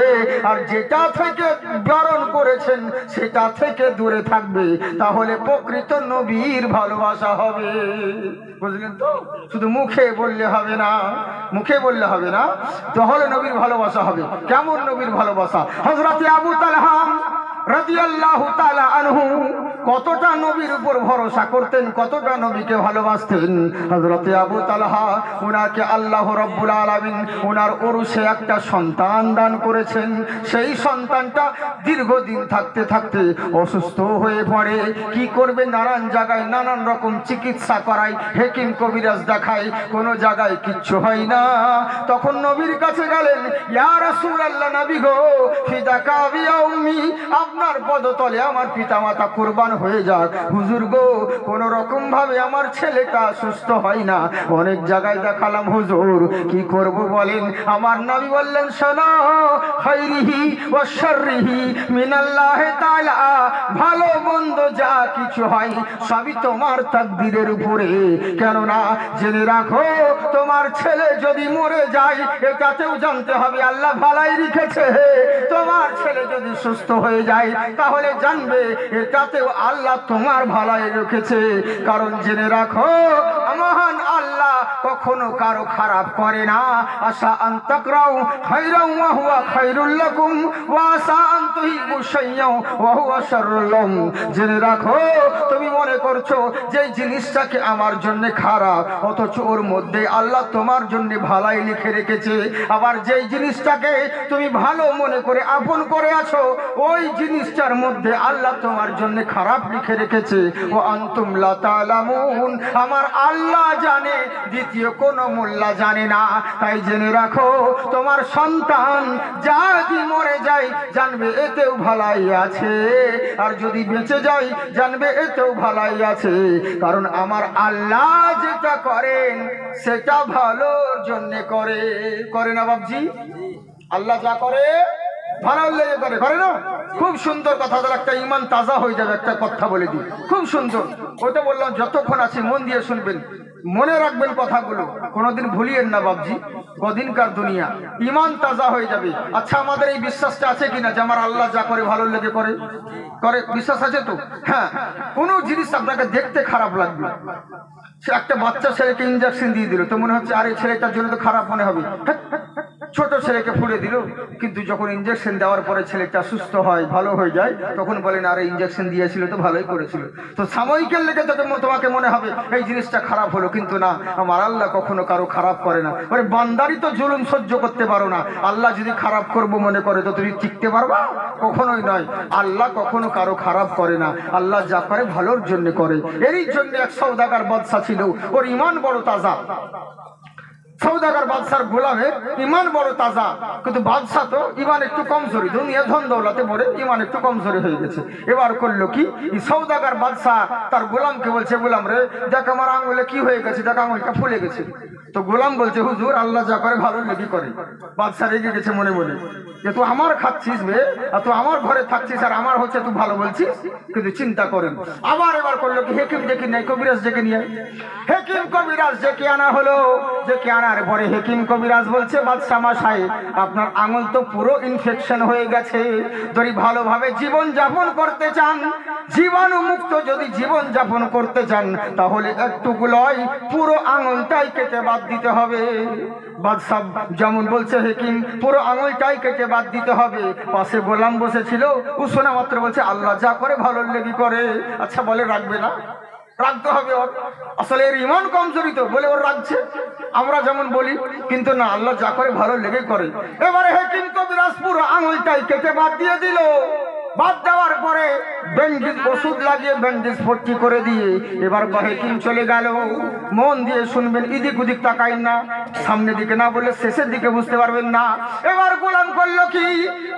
আর যেটা থেকে বারণ করেছেন সেটা থেকে দূরে থাকবে, তাহলে প্রকৃত নবীর ভালোবাসা হবে। বুঝলেন তো? শুধু মুখে বললে হবে না, মুখে বললে হবে না, তাহলে নবীর ভালোবাসা হবে। কেমন নবীর ভালোবাসা? হযরত আবু তালহা রাদিয়াল্লাহু তাআলা আনহু কতটা নবীর উপর ভরসা করতেন, কতটা নবীকে ভালোবাসতেন। হযরত আবু তালহা, উনাকে আল্লাহ রাব্বুল আলামিন উনার ওরসে একটা সন্তান দান করেছেন। সেই সন্তানটা দীর্ঘদিন থাকতে থাকতে অসুস্থ হয়ে পড়ে। কি করবে? নানান জায়গায় নানান রকম চিকিৎসা করায়, হেকিম কবিরাজ দেখায়, কোনো জায়গায় কিচ্ছু হয় না। তখন নবীর কাছে গেলেন, ইয়া রাসূলুল্লাহ, নবী গো, ফিদাকা বিয়া উম্মি, আপনার পদতলে আমার পিতামাতা কুরবান হয়ে যাক। হুজুর গো, কোন রকম ভাবে আমার ছেলেটা সুস্থ হয় না, অনেক জায়গায় দেখালাম হুজুর, কি করব বলেন? আমার নবী বললেন, শোনো, খাইরিহি ওয়া শাররিহি মিনাল্লাহি তাআলা, ভালো মন্দ যা কিছু হয় সবই তোমার তাকদীরের উপরে। কেননা জেনে রাখো, তোমার ছেলে যদি মরে যায় এটাতেও জানতে হবে আল্লাহ ভালাই রেখেছে। তোমার ছেলে যদি সুস্থ হয়ে যায় তাহলে জানবে এটাতেও আল্লাহ তোমার ভালাই রেখেছে। কারণ জেনে রাখো, মহান আল্লাহ কখনো কারো খারাপ করে না। আশা আন তাকরাউ খায়রান ওয়া হুয়া খায়রুল লাকুম ওয়া আশা আন তুহিব্বু শাইয়্যান ওয়া হুয়া শাররুল লাকুম। জেনে রাখো, তুমি মনে করছো যে জিনিসটাকে আমার জন্য খারাপ, অথচ ওর মধ্যে আল্লাহ তোমার জন্য ভালাই লিখে রেখেছে। আবার যেই জিনিসটাকে তুমি ভালো মনে করে আপন করে আছো, ওই জিনিসটার মধ্যে আল্লাহ তোমার জন্য খারাপ লিখে রেখেছে। ও আনতুম লা তা'লামুন, আমার আল্লাহ জানে, দ্বিতীয় কোনো মোল্লা জানে না। তাই জেনে রাখো, তোমার সন্তান যদি মরে যায় জানবে এতেও ভালাই আছে, আর যদি বেঁচে যায় জানবে এতেও ভালাই আছে। কারণ আমার আল্লাহ যেটা করেন সেটা ভালোর জন্য করে। করে না বাবজি? আল্লাহ যা করে ভালোর লেগে করে, করে না? খুব সুন্দর কথা, একটা ইমান তাজা হয়ে যাবে। একটা কথা বলে দিই, খুব সুন্দর। ওইটা বললাম, যতক্ষণ আছি মন দিয়ে শুনবেন, মনে রাখবেন কথাগুলো, কোনোদিন ভুলিয়েন না বাবজি। কদিনকার দুনিয়া, ইমান তাজা হয়ে যাবে। আচ্ছা, আমাদের এই বিশ্বাসটা আছে কিনা যে আমার আল্লাহ যা করে ভালোর লেগে করে? করে, বিশ্বাস আছে তো? হ্যাঁ। কোনো জিনিস আপনাকে দেখতে খারাপ লাগবে, সে একটা বাচ্চা ছেলেকে ইঞ্জেকশন দিয়ে দিল, তো মনে হচ্ছে আরে ছেলেটার জন্য তো খারাপ মনে হবে, ছোট ছেলেকে ফুলে দিল, কিন্তু যখন ইঞ্জেকশন দেওয়ার পরে ছেলেটা সুস্থ হয়, ভালো হয়ে যায়, তখন বলেন আরে ইঞ্জেকশন দিয়েছিল তো ভালোই করেছিল। তো সাময়িকের লেগে তোমাকে মনে হবে এই জিনিসটা খারাপ হলো, কিন্তু না, আমার আল্লাহ কখনো কারো খারাপ করে না। ওরে বান্দারই তো জুলুম সহ্য করতে পারো না, আল্লাহ যদি খারাপ করবো মনে করে তো তুমি টিকতে পারবা? কখনোই নয়। আল্লাহ কখনো কারো খারাপ করে না, আল্লাহ যা করে ভালোর জন্য করে। এরই জন্য এক সওদাগর বাদশা ছিল, ওর ইমান বড় তাজা। সৌদাগর বাদশার গোলামের ইমান বড় তাজা, কিন্তু বাদশা তো ইমান একটু কমজোরি, দুনিয়া ধন দৌলতে পড়ে ইমান একটু কমজোরি হয়ে গেছে। এবার করলো কি, সৌদাগর বাদশা তার গোলামকে বলছে, গোলাম রে দেখ আমার আঙুলে কি হয়ে গেছে, দেখ আঙুলটা ফুলে গেছে। তো গোলাম বলছে, হুজুর আল্লাহ যা করে ভালো লেগে করে। বাদশা রেগে গেছে মনে মনে, যে তুই আমার খাচ্ছিস বে, আর তুই আমার ঘরে থাকছিস, আর আমার হচ্ছে তুই ভালো বলছিস। কিন্তু চিন্তা করেন আবার এবার করলো কি, হেকিম ডেকে নেয়, কবিরাজ ডেকে নিয়ে। হেকিম কবিরাজ ডেকে আনা হলো। ডেকে আনার পরে হেকিম কবিরাজ বলছে, বাদশা মশাই আপনার আঙুল তো পুরো ইনফেকশন হয়ে গেছে, যদি ভালোভাবে জীবন যাপন করতে চান, জীবাণু মুক্ত যদি জীবন যাপন করতে চান, তাহলে একটুকুলয় পুরো আঙুলটাই কেটে বাদ দিতে হবে। বাদশা যেমন বলছে হেকিম পুরো আঙুলটাই কেটে বাদ দিতে হবে, পাশে গোলাম বসেছিল, ও শোনা মাত্র বলছে আল্লাহ যা করে ভালো লেগে করে। আচ্ছা বলে রাখবে না? রাখতে হবে ওর, আসলে এর ইমান কমজোরি তো, বলে ওর রাখছে। আমরা যেমন বলি, কিন্তু না, আল্লাহ যা করে ভালো লেগে করে। এবারে হেকিম কবিরাজ পুরো আঙুলটাই কেটে বাদ দিয়ে দিল। বাদ দেওয়ার পরে ব্যান্ডেজ ওষুধ লাগিয়ে ব্যান্ডেজ ভর্তি করে দিয়ে এবার হেকিম চলে গেল। মন দিয়ে শুনবেন, এদিক ওদিক তাকাইন না, সামনের দিকে না বললে শেষের দিকে বুঝতে পারবেন না। এবার গোলাম করলো কি,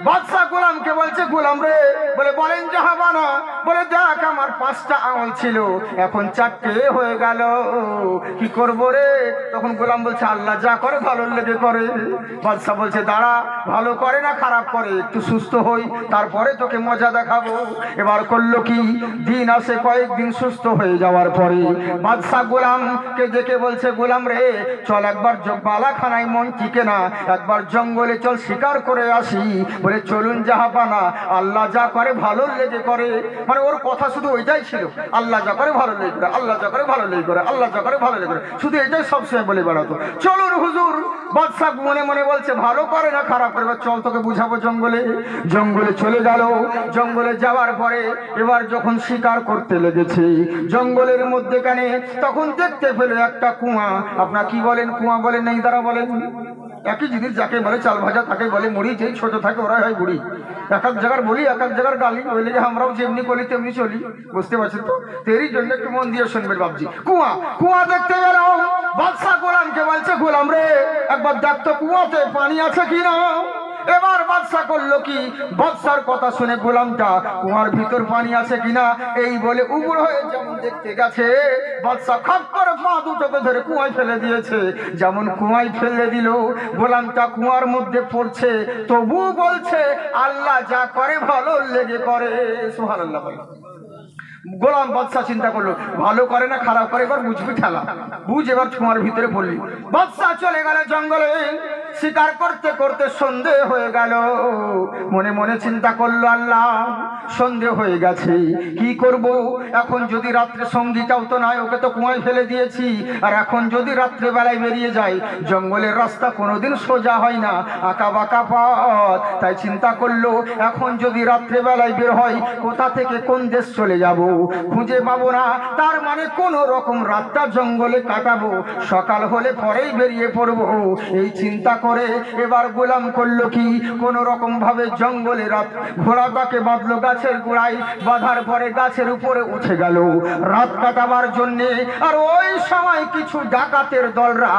বাদশা গোলামকে বলছে, গোলাম রে, বলে বলেন জাহাবানা, বলে দেখ আমার 5টা আঙুল ছিল, এখন 4টে হয়ে গেল, কি করব রে? তখন গোলাম বলছে আল্লাহ যা করে ভালো লেগে করে। বাদশা বলছে দাঁড়া, ভালো করে না খারাপ করে, একটু সুস্থ হই, তারপরে তোকে মজা দেখাবো। এবার করলো কি, দিন আসে কয়েকদিন সুস্থ হয়ে যাওয়ার পরে বাদশা গোলামকে দেখে বলছে, গোলাম রে চল একবার বালাখানায় মন টিকে না, একবার জঙ্গলে চল শিকার করে আসি। বলে চলুন জাহাপানা, আল্লাহ যা করে ভালো লেগে করে। মানে ওর কথা শুধু ওইটাই ছিল, আল্লাহ যা করে ভালো লেগে করে, আল্লাহ যা করে ভালো লেগে করে, আল্লাহ যা করে ভালো লেগে করে, শুধু এটাই সবসময় বলে বেড়াতো। চলুন হুজুর। বাদশা মনে মনে বলছে ভালো করে না খারাপ করে, চল তোকে বুঝাবো। জঙ্গলে জঙ্গলে চলে গেল। জঙ্গলে যাওয়ার পরে এবার যখন শিকার করতে লেগেছে জঙ্গলের মধ্যেখানে, তখন দেখতে পেলো একটা কুয়া। আপনার কি বলেন, কুয়া বলেন নাই তারা বলেন একই জিনিস, যাকে বলে চাল ভাজা তাকে বলে মুড়ি, যেই ছোট থাকে ওরাই হয় বুড়ি। এক এক জায়গার বলি, এক এক জায়গার গালি, ওই লেগে আমরাও যেমনি করি তেমনি চলি, বুঝতে পারছেন তো? এরই জন্য একটু মন দিয়ে শুনবেন বাবজি। কুয়া কুয়া দেখতে গেল। বাদশা গোলামকে বলছে, গোলাম রে একবার দেখ তো কুয়াতে পানি আছে কিনা। এবার বাদশা করলো কি, বাদশার কথা শুনে গোলামটা কুয়ার ভিতর পানি আছে কিনা এই বলে উবুড় হয়ে যেমন দেখতে গেছে, বাদশা খাপ করে পা দুটোকে ধরে কুয়ায় ফেলে দিয়েছে। যেমন কুয়ায় ফেলে দিল, গোলামটা কুয়ার মধ্যে পড়ছে, তবু বলছে আল্লাহ যা করে ভালো লেগে করে। সুবহানাল্লাহ। গোলাম বাদশা চিন্তা করলো ভালো করে না খারাপ করে, এবার বুঝবি ঠেলা, বুঝ। এবার কুয়ার ভিতরে পড়লি। বাদশা চলে গেল জঙ্গলে শিকার করতে করতে সন্ধে হয়ে গেল। মনে মনে চিন্তা করলো আল্লাহ সন্ধে হয়ে গেছে, কি করব এখন? যদি রাত্রে সঙ্গীটাও তো নাই, ওকে তো কুয়ায় ফেলে দিয়েছি, আর এখন যদি রাত্রে বেলায় বেরিয়ে যায়, জঙ্গলের রাস্তা কোনোদিন সোজা হয় না, আঁকা বাঁকা পথ। তাই চিন্তা করলো এখন যদি রাত্রে বেলায় বের হয়, কোথা থেকে কোন দেশ চলে যাব খুঁজে পাবো না, তার মানে কোন রকম রাতটা জঙ্গলে কাটাবো, সকাল হলে পরেই বেরিয়ে পড়বো। এই চিন্তা করে এবার গোলাম করলো কি, কোন রকম ভাবে জঙ্গলে রাত ঘোড়াটাকে বাঁধলো গাছের গোড়ায়, বাঁধার পরে গাছের উপরে উঠে গেল রাত কাটাবার জন্যে। আর ওই সময় কিছু ডাকাতের দলরা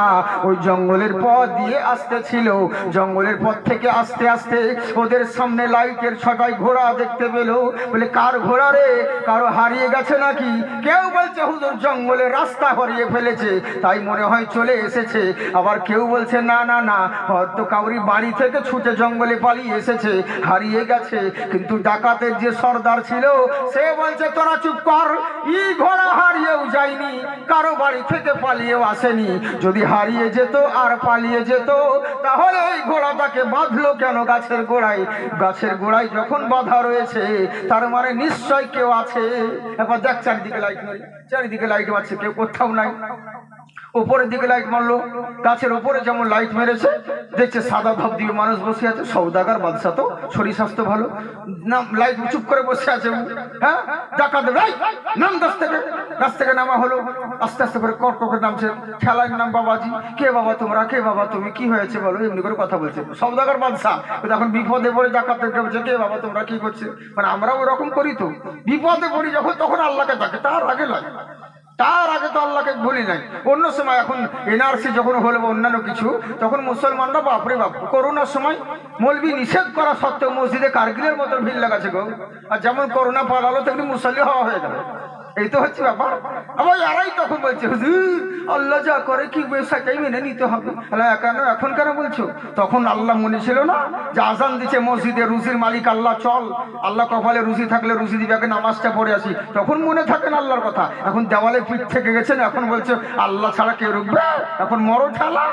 ওই জঙ্গলের পথ দিয়ে আসতেছিল। জঙ্গলের পথ থেকে আস্তে আস্তে ওদের সামনে লাইটের ছটায় ঘোড়া দেখতে পেল। বলে কার ঘোড়া রে? কারো হারিয়ে গেছে নাকি? কেউ বলছে হুজুর জঙ্গলে রাস্তা হারিয়ে ফেলেছে, তাই মনে হয় চলে এসেছে। আবার কেউ বলছে না না না, হয়তো কাউরি বাড়ি থেকে ছুটে জঙ্গলে পালিয়ে এসেছে, হারিয়ে গেছে। কিন্তু ডাকাতের যে সর্দার ছিল সে বলছে তোরা চুপ কর, ই ঘোড়া হারিয়েও যায়নি, কারো বাড়ি থেকে পালিয়েও আসেনি। যদি হারিয়ে যেত আর পালিয়ে যেত তাহলে এই ঘোড়াটাকে বাঁধলো কেন গাছের গোড়ায়? গাছের গোড়ায় যখন বাঁধা রয়েছে তার মানে নিশ্চয় কেউ আছে। এবার দেখ চারিদিকে লাইট মারি, চারিদিকে লাইট মারছে, কেউ কোথাও নাই। উপরের দিকে লাইট মারলো, গাছের উপরে যেমন লাইট মেরেছে, দেখছে সাদা ধপ দিয়ে মানুষ বসে আছে, সৌদাগার বাদশা, তো শরীর স্বাস্থ্য ভালো, নাম লাইট চুপ করে বসে আছে। হ্যাঁ, ডাকাত নাম গাছ থেকে নামা হলো, আস্তে আস্তে করে কট করে নামছে। খেলার নাম বাবাজি, কে বাবা তোমরা, কে বাবা তুমি, কি হয়েছে বলো, এমনি করে কথা বলছে সৌদাগার বাদশা। এখন বিপদে পড়ে ডাকাতদেরকে বলছে, কে বাবা তোমরা কি করছে, মানে আমরা ওরকম করি তো, বিপদে পড়ি যখন তখন আল্লাহকে ডাকে, তার আগে লাগে, তার আগে তো আল্লাহকে ভুলি নাই। অন্য সময় এখন এনআরসি যখন হলো বা অন্যান্য কিছু, তখন মুসলমানরা বাপরে বাপ, করোনার সময় মৌলবি নিষেধ করা সত্ত্বেও মসজিদে কারগিলের মতো ভিড় লাগাছে গো। আর যেমন করোনা পালালো তেমনি মুসল্লি হওয়া হয়ে গেল, এই তো হচ্ছে ব্যাপার। আবার এরাই তখন বলছে, হুজুর আল্লাহ যা করে কি সেটাই মেনে নিতে হবে। কেন এখন কেন বলছো? তখন আল্লাহ মনে ছিল না যে আজান দিচ্ছে মসজিদে, রুজির মালিক আল্লাহ, চল আল্লাহ কপালে রুজি থাকলে রুজি দিবে, আগে নামাজটা পড়ে আসি। তখন মনে থাকে না আল্লাহর কথা, এখন দেওয়ালে পিঠ থেকে গেছেন, এখন বলছে আল্লাহ ছাড়া কেউ রুখবে, এখন মরো ঠেলা।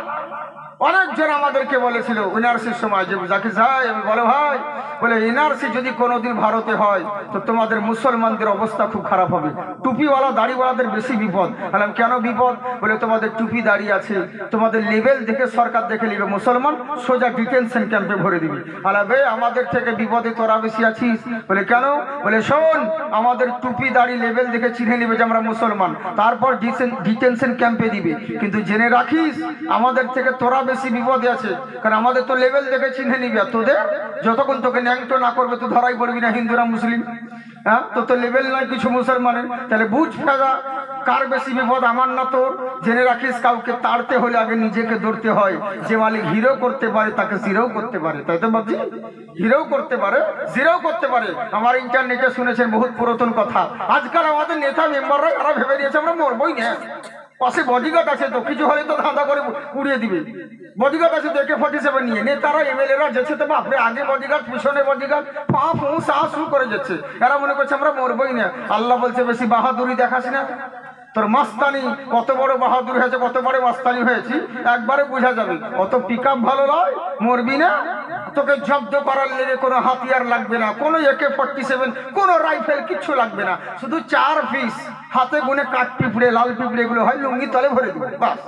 অনেকজন আমাদেরকে বলেছিল এনআরসির সময় যে জাকির ভাই, আমি বলো ভাই, বলে এনআরসি যদি কোনোদিন ভারতে হয় তো তোমাদের মুসলমানদের অবস্থা খুব খারাপ হবে, টুপিওয়ালা দাড়িওয়ালাদের বেশি বিপদ। বললাম কেন বিপদ? বলে তোমাদের টুপি দাড়ি আছে, তোমাদের লেভেল দেখে সরকার দেখে নিবে, মুসলমান সোজা ডিটেনশন ক্যাম্পে ভরে দিবি। বলে আমাদের থেকে বিপদে তোরা বেশি আছিস। বলে কেন? বলে শোন, আমাদের টুপি দাড়ি লেভেল দেখে চিনে নিবে যে আমরা মুসলমান, তারপর ডিটেনশন ক্যাম্পে দিবে। কিন্তু জেনে রাখিস আমাদের থেকে তোরা বেশি বিপদে আছে, কারণ আমাদের তো লেভেল দেখে চিনে নিবি, আর তোদের যতক্ষণ তোকে ন্যাংটো না করবে তো ধরাই পড়বি না, হিন্দুরা মুসলিম। হ্যাঁ, তো লেভেল নয় কিছু মুসলমানের। তাহলে বুঝ ফেরা কার বেশি বিপদ, আমার না তোর। জেনে রাখিস কাউকে তাড়তে হলে আগে নিজেকে ধরতে হয়। যে মালিক হিরো করতে পারে তাকে জিরো করতে পারে, তাই তো ভাবছি, হিরো করতে পারে, জিরো করতে পারে। আমার ইন্টারনেটে শুনেছেন বহুত পুরাতন কথা, আজকাল আমাদের নেতা মেম্বাররা তারা ভেবে নিয়েছে আমরা মরবই না, পাশে বডিগার্ড আছে তো কিছু হলে তো ধাঁধা করে উড়িয়ে দিবে। বডিগার্ড আছে তো AK-47 নিয়ে, নেতারা এমএলএরা যেছে তো বাপরে, আগে বডিগার্ড পিছনে বডিগার্ড, পা ফু সা শু করে যাচ্ছে, এরা মনে করছে আমরা মরবই না। আল্লাহ বলছে বেশি বাহাদুরি দেখাস না, তোর মাস্তানি কত বড় বাহাদুর হয়েছে, কত বড় মাস্তানি হয়েছি একবারে বোঝা যাবে। অত পিক আপ ভালো নয়, মরবি না। তোকে জব্দ করার লেগে কোনো হাতিয়ার লাগবে না, কোনো AK-47, কোনো রাইফেল কিচ্ছু লাগবে না, শুধু 4 পিস হাতে গুনে কাঠ পিঁপড়ে, লাল পিঁপড়ে এগুলো হয়, লুঙ্গি তলে ভরে দিবে, বাস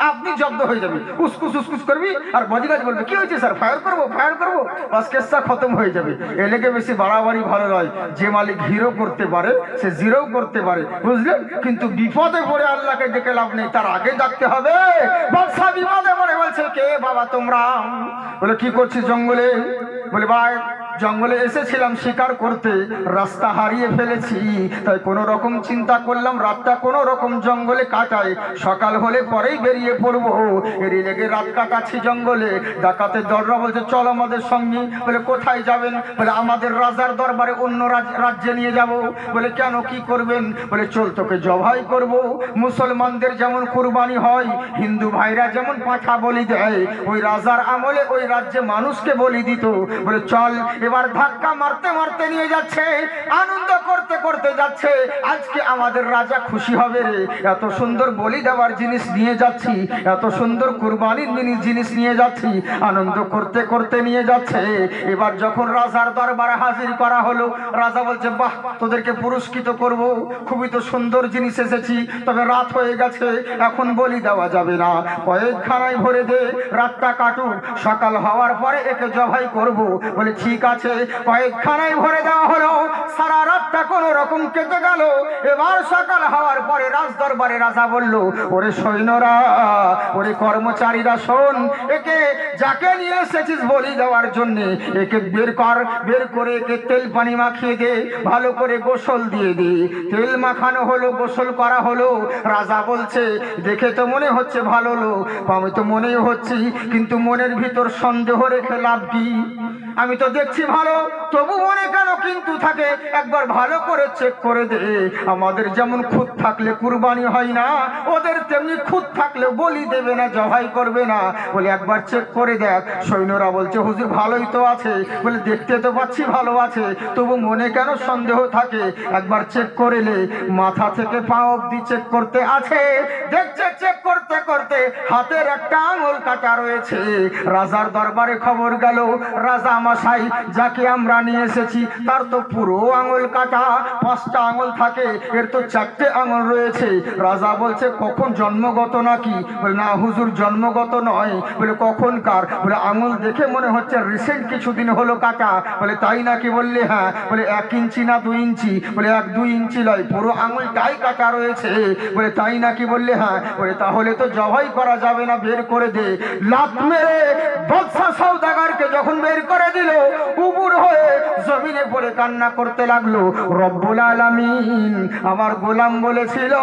আপনি জব্দ হয়ে যাবে। উসকুস উসকুস করবি আর বডিগার্ড বলবে কি হয়েছে স্যার, ফায়ার করবো ফায়ার করবো, বাস কেসটা খতম হয়ে যাবে। এলেকে বেশি বাড়াবাড়ি ভালো নয়। যে মালিক হিরো করতে পারে সে জিরো করতে পারে, বুঝলেন? কিন্তু বিপদে পড়ে আল্লাহকে ডেকে লাভ নেই, তার আগে ডাকতে হবে। বাদশা বিপদে পড়ে বলছে, কে বাবা তোমরা? বলে কি করছিস জঙ্গলে? বলে ভাই জঙ্গলে এসেছিলাম শিকার করতে, রাস্তা হারিয়ে ফেলেছি, তাই কোনো রকম চিন্তা করলাম রাতটা কোনো রকম জঙ্গলে কাটাই, সকাল হলে পরেই বেরিয়ে পড়বো। এরই লেগে রাত কাটাচ্ছি জঙ্গলে। ডাকাতের দররা বলছে চল আমাদের সঙ্গে। বলে কোথায় যাবেন? বলে আমাদের রাজার দরবারে, অন্য রাজ্যে নিয়ে যাব। বলে কেন, কি করবেন? বলে চল তোকে জবাই করব। মুসলমানদের যেমন কুরবানি হয়, হিন্দু ভাইরা যেমন পাঁঠা বলি দেয়, ওই রাজার আমলে ওই রাজ্যে মানুষকে বলি দিত। বলে চল। এবার ধাক্কা মারতে মারতে নিয়ে যাচ্ছে, আনন্দ করতে করতে যাচ্ছে। আজকে আমাদের রাজা খুশি হবে রে, এত সুন্দর বলি দেওয়ার জিনিস নিয়ে যাচ্ছি, এত সুন্দর কুরবানির জিনিস নিয়ে যাচ্ছি, আনন্দ করতে করতে নিয়ে যাচ্ছে। এবার যখন রাজার দরবারে হাজির করা হলো, রাজা বলছে বাহ, তোদেরকে পুরস্কৃত করব, খুবই তো সুন্দর জিনিস এসেছি, তবে রাত হয়ে গেছে, এখন বলি দেওয়া যাবে না, কয়েকখানায় ভরে দে, রাতটা কাটুক, সকাল হওয়ার পরে একে জবাই করব। বলে ঠিক আছে। কয়েকখানায় ভরে দেওয়া হলো, সারা রাতটা কোন রকম কেটে গেল। এবার সকাল হওয়ার পরে রাজ দরবারে রাজা বলল, ওরে সৈন্যরা, ওরে কর্মচারীরা, শোন, একে যাকে নিয়ে এসেছিস বলি দেওয়ার জন্য, একে বের কর, বের করে একে তেল পানি মাখিয়ে দে, ভালো করে গোসল দিয়ে দে। তেল মাখানো হলো, গোসল করা হলো। রাজা বলছে দেখে তো মনে হচ্ছে ভালো লোক, আমি তো মনেই হচ্ছি, কিন্তু মনের ভিতর সন্দেহ রেখে লাভ কি? আমি তো দেখছি ভালো, তবু মনে কেন কিন্তু থাকে? একবার ভালো করে চেক করে দে। আমাদের যেমন খুঁত থাকলে কুরবানি হয় না, ওদের তেমনি খুঁত থাকলে বলি দেবে না, জবাই করবে না। বলে একবার চেক করে দেখ। সৈন্যরা বলছে হুজুর ভালোই তো আছে। বলে দেখতে তো পাচ্ছি ভালো আছে, তবু মনে কেন সন্দেহ থাকে? একবার চেক করে নে, মাথা থেকে পা অবধি চেক করতে আছে। দেখছে চেক করতে করতে হাতের একটা আঙুল কাটা রয়েছে। রাজার দরবারে খবর গেল, রাজা মশাই যাকে আমরা নিয়ে এসেছি তার আপনার তো পুরো আঙুল কাটা, 5টা আঙুল থাকে, এর তো 4টে আঙুল রয়েছে। রাজা বলছে কখন জন্মগত নাকি? বলে না হুজুর জন্মগত নয়। বলে কখনকার? বলে আঙুল দেখে মনে হচ্ছে রিসেন্ট কিছুদিন হলো কাটা। বলে তাই নাকি? বললে হ্যাঁ। বলে 1 ইঞ্চি না 2 ইঞ্চি? বলে 1-2 ইঞ্চি নয়, পুরো আঙুলটাই কাটা রয়েছে। বলে তাই নাকি? বললে হ্যাঁ। বলে তাহলে তো জবাই করা যাবে না, বের করে দে। লাত মেরে বাদশা সওদাগরকে যখন বের করে দিল, উবুর হয়ে জমিনে পড়ে কান্না করতে লাগলো। রব্বুল আলামিন আমার গোলাম বলেছিল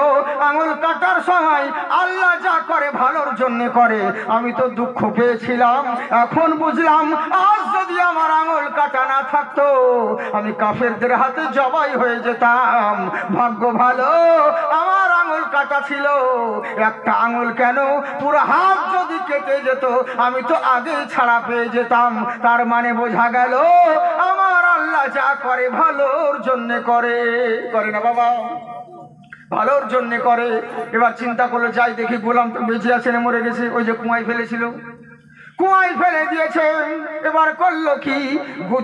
আঙুল কাটার সময় আল্লাহ যা করে ভালোর জন্য করে। আমি তো দুঃখ পেয়েছিলাম, এখন বুঝলাম আজ যদি আমার আঙুল কাটা না থাকতো আমি কাফেরদের হাতে জবাই হয়ে যেতাম। ভাগ্য ভালো আমার আঙুল কাটা ছিল। একটা আঙুল কেন, পুরো হাত যদি কেটে যেত আমি তো আগেই ছাড়া পেয়ে যেতাম। তার মানে বোঝা গেল আমার আল্লাহ যা করে ভালোর জন্য করে। করে না বাবা? ভালোর জন্য করে। এবার চিন্তা করলো যাই দেখি গোলাম তো বেঁচে আছে না মরে গেছে? ওই যে কুয়ায় ফেলেছিল, কুয়ায় ফেলে দিয়েছে। এবার করলো কি,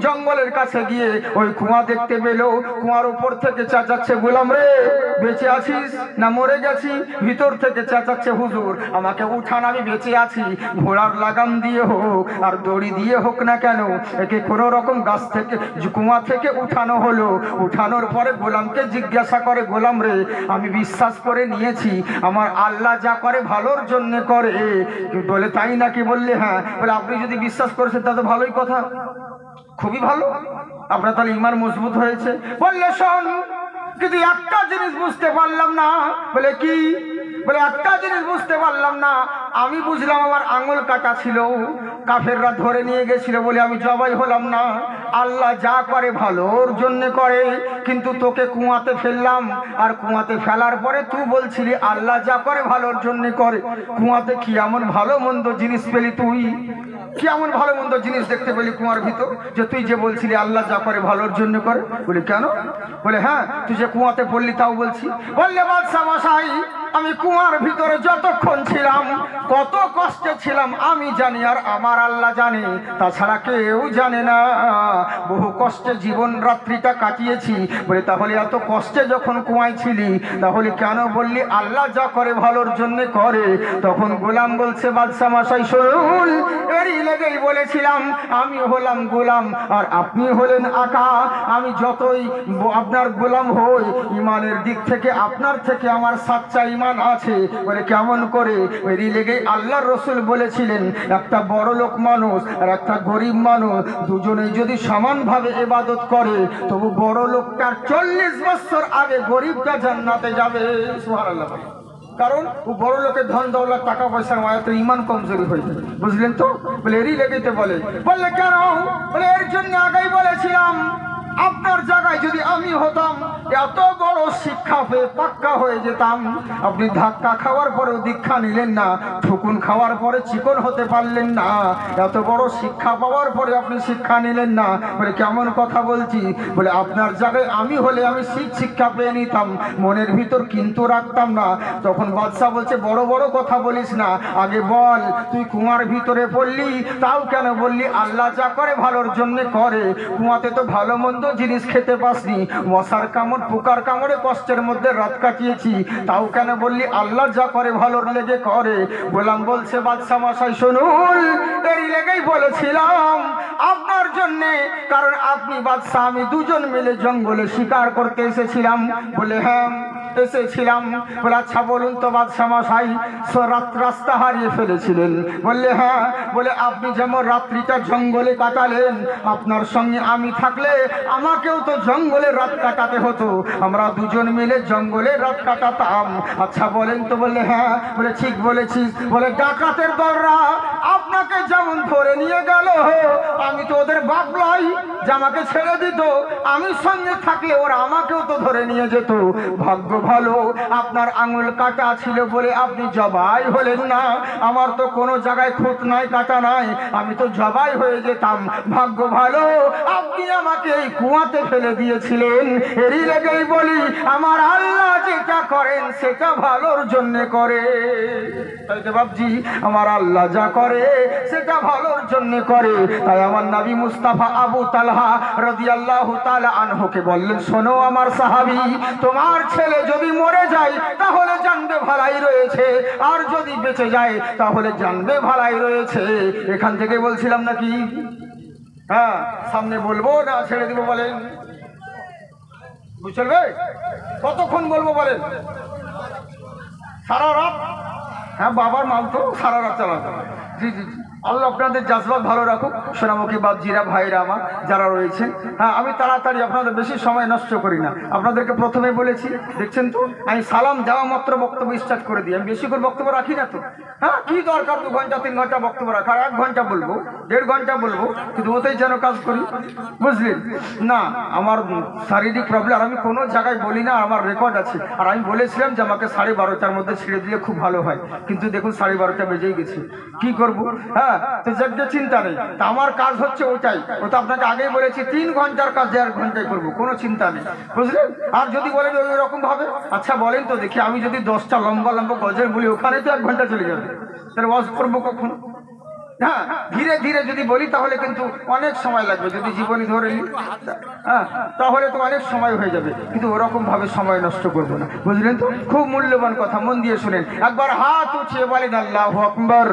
জঙ্গলের কাছে গিয়ে ওই কুয়া দেখতে পেল। কুয়ার উপর থেকে চেঁচাচ্ছে গোলাম রে বেঁচে আছিস না মরে গেছি? ভিতর থেকে চেঁচাচ্ছে হুজুর আমাকে উঠান, আমি বেঁচে আছি। ঘোড়ার লাগাম দিয়ে হোক আর দড়ি দিয়ে হোক না কেন একে কোনো রকম গাছ থেকে কুয়া থেকে উঠানো হলো। উঠানোর পরে গোলামকে জিজ্ঞাসা করে গোলাম রে আমি বিশ্বাস করে নিয়েছি আমার আল্লাহ যা করে ভালোর জন্য করে। বলে তাই নাকি? বললে হ্যাঁ। বলে আপনি যদি বিশ্বাস করেছেন তা তো ভালোই কথা, খুবই ভালো, আপনার তাহলে ঈমান মজবুত হয়েছে। বললে শোন কিন্তু একটা জিনিস বুঝতে পারলাম না। বলে কি? বলে একটা জিনিস বুঝতে পারলাম না। আমি বুঝলাম আমার আঙুল কাটা ছিল, কাফেররা ধরে নিয়ে গেছিল বলে আমি জবাই হলাম না। আল্লাহ যা করে ভালোর জন্য করে, কিন্তু তোকে কুয়াতে ফেললাম আর কুয়াতে ফেলার পরে তুই বলছিলি আল্লাহ যা করে ভালোর জন্য করে। কুয়াতে কি এমন ভালো মন্দ জিনিস পেলি তুই? কি এমন ভালো মন্দ জিনিস দেখতে পেলি কুয়ার ভিতর যে তুই যে বলছিলি আল্লাহ যা করে ভালোর জন্য করে? বলে কেন? বলে হ্যাঁ তুই যে কুয়াতে পড়লি তাও বলছি। বললে বাদশা মশাই আমি কুয়ার ভিতরে যতক্ষণ ছিলাম কত কষ্টে ছিলাম আমি জানি আর আমার আল্লাহ জানে, তাছাড়া কেউ জানে না। বহু কষ্টে জীবন রাত্রিটা কাটিয়েছি। বলে তাহলে এত কষ্টে যখন কুয়ায় ছিলি তাহলে কেন বললি আল্লাহ যা করে ভালোর জন্য করে? তখন গোলাম বলছে বাদশা মশাই শুনুন, এরই লেগেই বলেছিলাম আমি হলাম গোলাম আর আপনি হলেন আকা। আমি যতই আপনার গোলাম হই ইমানের দিক থেকে আপনার থেকে আমার সাচ্চা ইমান আছে। বলে কেমন করে? এরই লেগেই আল্লাহর রসুল বলেছিলেন একটা বড় লোক মানুষ আর একটা গরিব মানুষ দুজনেই যদি সমানভাবে ইবাদত করে তবু বড় লোকটার 40 বছর আগে গরিবটা জান্নাতে যাবে। সুবহানাল্লাহ। কারণ ও বড় লোকের ধন দৌলত টাকা পয়সার মায়াতে ইমান কমজোরি হয়ে যায়, বুঝলেন তো? বলে এরই লেগেতে বলে। বললে কেন? বলে এর জন্য আগেই বলেছিলাম আপনার জায়গায় যদি আমি হতাম এত বড় শিক্ষা পেয়ে পাক্কা হয়ে যেতাম। আপনি ধাক্কা খাওয়ার পরেও দীক্ষা নিলেন না, ঠুকুন খাওয়ার পরে চিকন হতে পারলেন না, এত বড় শিক্ষা পাওয়ার পরে আপনি শিক্ষা নিলেন না। বলে কেমন কথা বলছি? বলে আপনার জায়গায় আমি হলে আমি শিক্ষা পেয়ে নিতাম, মনের ভিতর কিন্তু রাখতাম না। তখন বাদশা বলছে বড় বড় কথা বলিস না, আগে বল তুই কুয়ার ভিতরে পড়লি তাও কেন বললি আল্লাহ যা করে ভালোর জন্য করে? কুয়াতে তো ভালো মন্দ জিনিস খেতে পাসনি, মশার কামড় পোকার কামড়ে কষ্টের মধ্যে রাত কাটিয়েছি, তাও কেন বললি আল্লাহ যা করে ভালোর লেগে করে? গোলাম বলছে বাদশা মশাই শুনুন, এরই লেগেই বলেছিলাম আপনার জন্যে, কারণ আপনি বাদশা আমি দুজন মিলে জঙ্গলে শিকার করতে এসেছিলাম। বলে হ্যাঁ এসেছিলাম। বলে আচ্ছা বলুন তো বাদশা মশাই রাস্তা হারিয়ে ফেলেছিলেন? বললে হ্যাঁ। বলে আপনি যেমন রাত্রিটা জঙ্গলে কাটালেন আপনার সঙ্গে আমি থাকলে আমাকেও তো জঙ্গলে রাত কাটাতে হতো, আমরা দুজন মিলে জঙ্গলে রাত কাটাতাম। আচ্ছা বলেন তো? বললে হ্যাঁ। বলে ঠিক বলেছিস। বলে ডাকাতের দলরা আপনাকে যেমন ধরে নিয়ে গেল আমি তো ওদের বাপ নই যে আমাকে ছেড়ে দিত, আমি সঙ্গে থাকলে ওরা আমাকেও তো ধরে নিয়ে যেত। ভাগ্য ভালো আপনার আঙুল কাটা ছিল বলে আপনি জবাই হলেন না, আমার তো কোনো জায়গায় খুঁত নাই কাটা নাই, আমি তো জবাই হয়ে যেতাম। ভাগ্য ভালো আপনি আমাকে এই কুয়াতে ফেলে দিয়েছিলেন। এরই লেগেই বলি আমার আল্লাহ যেটা করেন সেটা ভালোর জন্য করে। তাই তো বাপজি আমার আল্লাহ যা করে করে সেটা ভালোর জন্য করে। তাই আমার নবী মুস্তাফা আবু তালহা রাদিয়াল্লাহু তাআলা আনহুকে বললেন, শোনো আমার সাহাবী, তোমার ছেলে যদি মরে যায় তাহলে জানবে ভালাই রয়েছে, আর যদি বেঁচে যায় তাহলে জানবে ভালাই রয়েছে। এখান থেকে বলছিলাম নাকি? হ্যাঁ, সামনে বলবো না ছেড়ে দিব বলেন? বুঝলবে কতক্ষণ বলবো বলেন? সারা রাত? হ্যাঁ, বাবার মাল তো সারা রাত চালাতে। জি জি জি, আল্লাহ আপনাদের জাজবাত ভালো রাখুক। সোনামুখী বাপজিরা, ভাইরা আমার যারা রয়েছেন, হ্যাঁ, আমি তাড়াতাড়ি আপনাদের বেশি সময় নষ্ট করি না। আপনাদেরকে প্রথমে বলেছি, দেখছেন তো, আমি সালাম দেওয়া মাত্র বক্তব্য স্টার্ট করে দিই। আমি বেশি করে বক্তব্য রাখি না তো। হ্যাঁ, কি দরকার 2 ঘন্টা 3 ঘন্টা বক্তব্য রাখার? 1 ঘন্টা বলবো, 1.5 ঘন্টা বলবো, কিন্তু ওতেই যেন কাজ করি, বুঝলেন না? আমার শারীরিক প্রবলেম, আর আমি কোনো জায়গায় বলি না, আমার রেকর্ড আছে। আর আমি বলেছিলাম যে আমাকে 12:30টার মধ্যে ছেড়ে দিলে খুব ভালো হয়, কিন্তু দেখুন 12:30টা বেজেই গেছে, কি করব? হ্যাঁ, তো যে চিন্তা নেই, তা আমার কাজ হচ্ছে ওটাই। ওটা আপনাকে আগেই বলেছি, 3 ঘন্টার কাজ 1.5 ঘন্টায় করবো, কোনো চিন্তা নেই, বুঝলেন? আর যদি বলেন ওই রকম ভাবে, আচ্ছা বলেন তো দেখি, আমি যদি 10টা লম্বা লম্বা গজল বলি, ওখানে তো 1 ঘন্টা চলে যাবে, তাহলে ওয়াজ করবো কখন? হ্যাঁ, ধীরে ধীরে যদি বলি তাহলে কিন্তু অনেক সময় লাগবে। যদি জীবনী ধরে নিই, হ্যাঁ, তাহলে তো অনেক সময় হয়ে যাবে, কিন্তু ওরকম ভাবে সময় নষ্ট করবো না, বুঝলেন তো? খুব মূল্যবান কথা, মন দিয়ে শুনেন। একবার হাত উঠিয়ে বলেন আল্লাহু আকবার।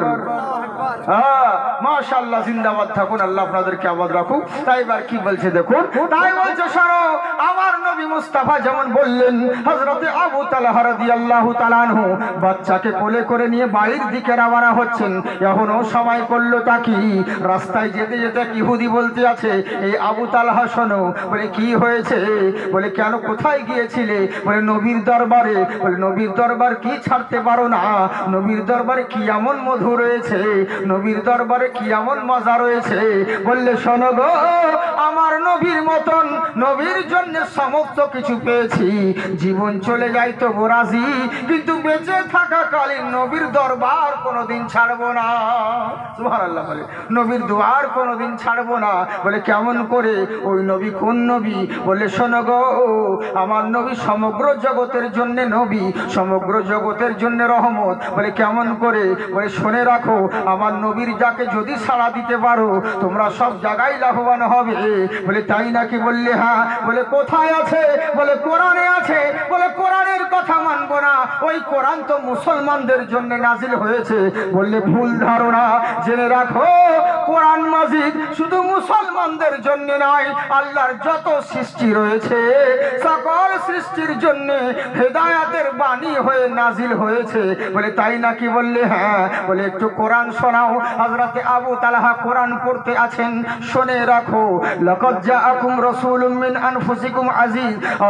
হ্যাঁ, মাশাআল্লাহ, জিন্দাবাদ থাকুন, আল্লাহ আপনাদেরকে আবাদ রাখুক। তাই এবার কি বলছে দেখুন, তাই বলছে, শোনো, আমার নবী মুস্তাফা যেমন বললেন, হযরতে আবু তালহা রাদিয়াল্লাহু তাআলা আনহু বাচ্চাকে কোলে করে নিয়ে বাড়ির দিকে রওনা হচ্ছেন। এখনো সময় করলো তা কি, রাস্তায় যেতে যেতে ইহুদি বলতে আছে, এই আবু তালহা শোনো, বলে কি হয়েছে? বলে কেন, কোথায় গিয়েছিলে? বলে নবীর দরবারে। বলে নবীর দরবার কি ছাড়তে পারো না? নবীর দরবারে কি এমন মধু রয়েছে, নবীর দরবারে কি এমন মজা রয়েছে? বললে শোনো গো, আমার নবীর মতন, নবীর জন্য সমস্ত কিছু পেয়েছি, জীবন চলে যায় তো রাজি, কিন্তু বেঁচে থাকাকালীন নবীর দরবার কোনোদিন ছাড়বো না। সুবহানাল্লাহ বলে, নবীর দুয়ার কোনোদিন ছাড়বো না। বলে কেমন করে? ওই নবী কোন নবী? বলে শোনো গো, আমার নবী সমগ্র জগতের জন্য নবী, সমগ্র জগতের জন্য রহমত। বলে কেমন করে? বলে শুনে রাখো, আমার নবীর যাকে যদি সাড়া দিতে পারো, তোমরা সব জায়গায় লাভবান হবে। বলে তাই নাকি? বললে হ্যাঁ। বলে কোথায় আছে? বলে কোরআনে আছে। বলে কোরআনের কথা মানবো না, ওই কোরআন তো মুসলমানদের জন্য নাজিল হয়েছে। বললে ভুল ধারণা, জেনে রাখো, কোরআন মাজিদ শুধু মুসলমানদের জন্য নয়, আল্লাহর যত সৃষ্টি রয়েছে সকল সৃষ্টির জন্য হেদায়েতের বাণী হয়ে নাজিল হয়েছে। বলে তাই নাকি? বললে হ্যাঁ। বলে একটু কোরআন শোনাও। হযরতে আবু তালহা কোরআন পড়তে আছেন। শুনে রাখো, লাকাদ জাআকুম রাসূলুম মিন আনফুসিকুম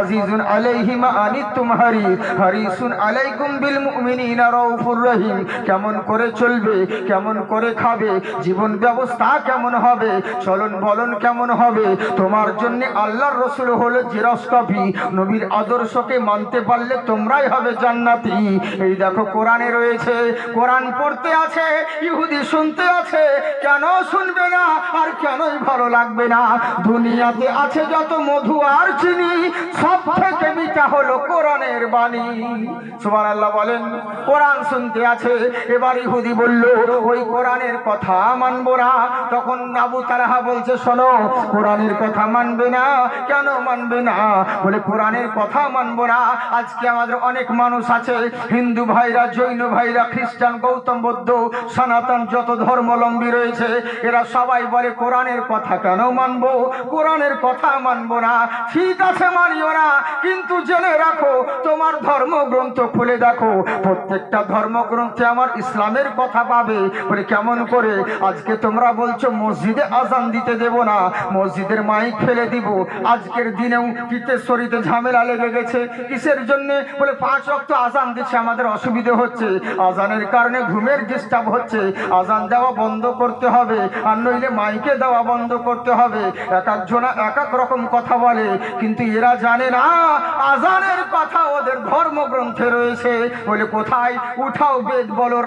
আজিজুন আলাইহি মা আনিতুম হারিসুন আলাইকুম বিল মুমিনিনা রাউফুর রহিম। কেমন করে চলবে, কেমন করে খাবে, জীবন ব্যবস্থা কেমন হবে, চলন বলন কেমন হবে, তোমার জন্য আল্লাহর রাসূল হলো জেরক্স কপি। নবীর আদর্শকে মানতে পারলে তোমরাই হবে জান্নাতি। এই দেখো কোরআনে রয়েছে, কোরআন পড়তে আছে, ইহুদি শুনতে আছে। কেন শুনবে না, আর কেনই ভালো লাগবে না? দুনিয়াতে আছে যত মধু আর চিনি, সব থেকে মিঠা হলো কোরআনের বাণী। সুবহানাল্লাহ বলেন। কোরআন শুনতে আছে, এবার ইহুদি বলল ওই কোরআনের কথা মানবো না। তখন আবু তালহা বলছে, শোনো, কোরআনের কথা মানবে না? কেন মানবে না? বলে কোরআনের কথা মানবো না। আজকে আমাদের অনেক মানুষ আছে, হিন্দু ভাইরা, জৈন ভাইরা, খ্রিস্টান, গৌতম বুদ্ধ, সনাতন যত ধর্মাবলম্বী রয়েছে, এরা সবাই বলে কোরআনের কথা কেন মানবো, কোরআনের কথা মানবো না। ঠিক আছে, মানিও না, কিন্তু জেনে রাখো, তোমার ধর্মগ্রন্থ খুলে দেখো, প্রত্যেকটা ধর্মগ্রন্থে আমার ইসলামের কথা পাবে। বলে কেমন করে? আজকে তোমরা বলছো মসজিদে আজান দিতে দেব না, মসজিদের মাইক ফেলে দিব। আজকের দিনেও কিতেশ্বরীতে ঝামেলা লেগে গেছে, কিসের জন্য? বলে 5 ওয়াক্ত আজান দিচ্ছে, আমাদের অসুবিধা হচ্ছে, আজানের কারণে ঘুমের ডিস্টার্ব হচ্ছে, আজান দেওয়া বন্ধ করতে হবে, আর নইলে মাইকে দেওয়া বন্ধ করতে হবে। এক একজনা এক এক রকম কথা বলে, কিন্তু এরা জানে না আজানের কথা ওদের ধর্মগ্রন্থে রয়েছে। বলে কোথায়? উঠাও বেদ বলো।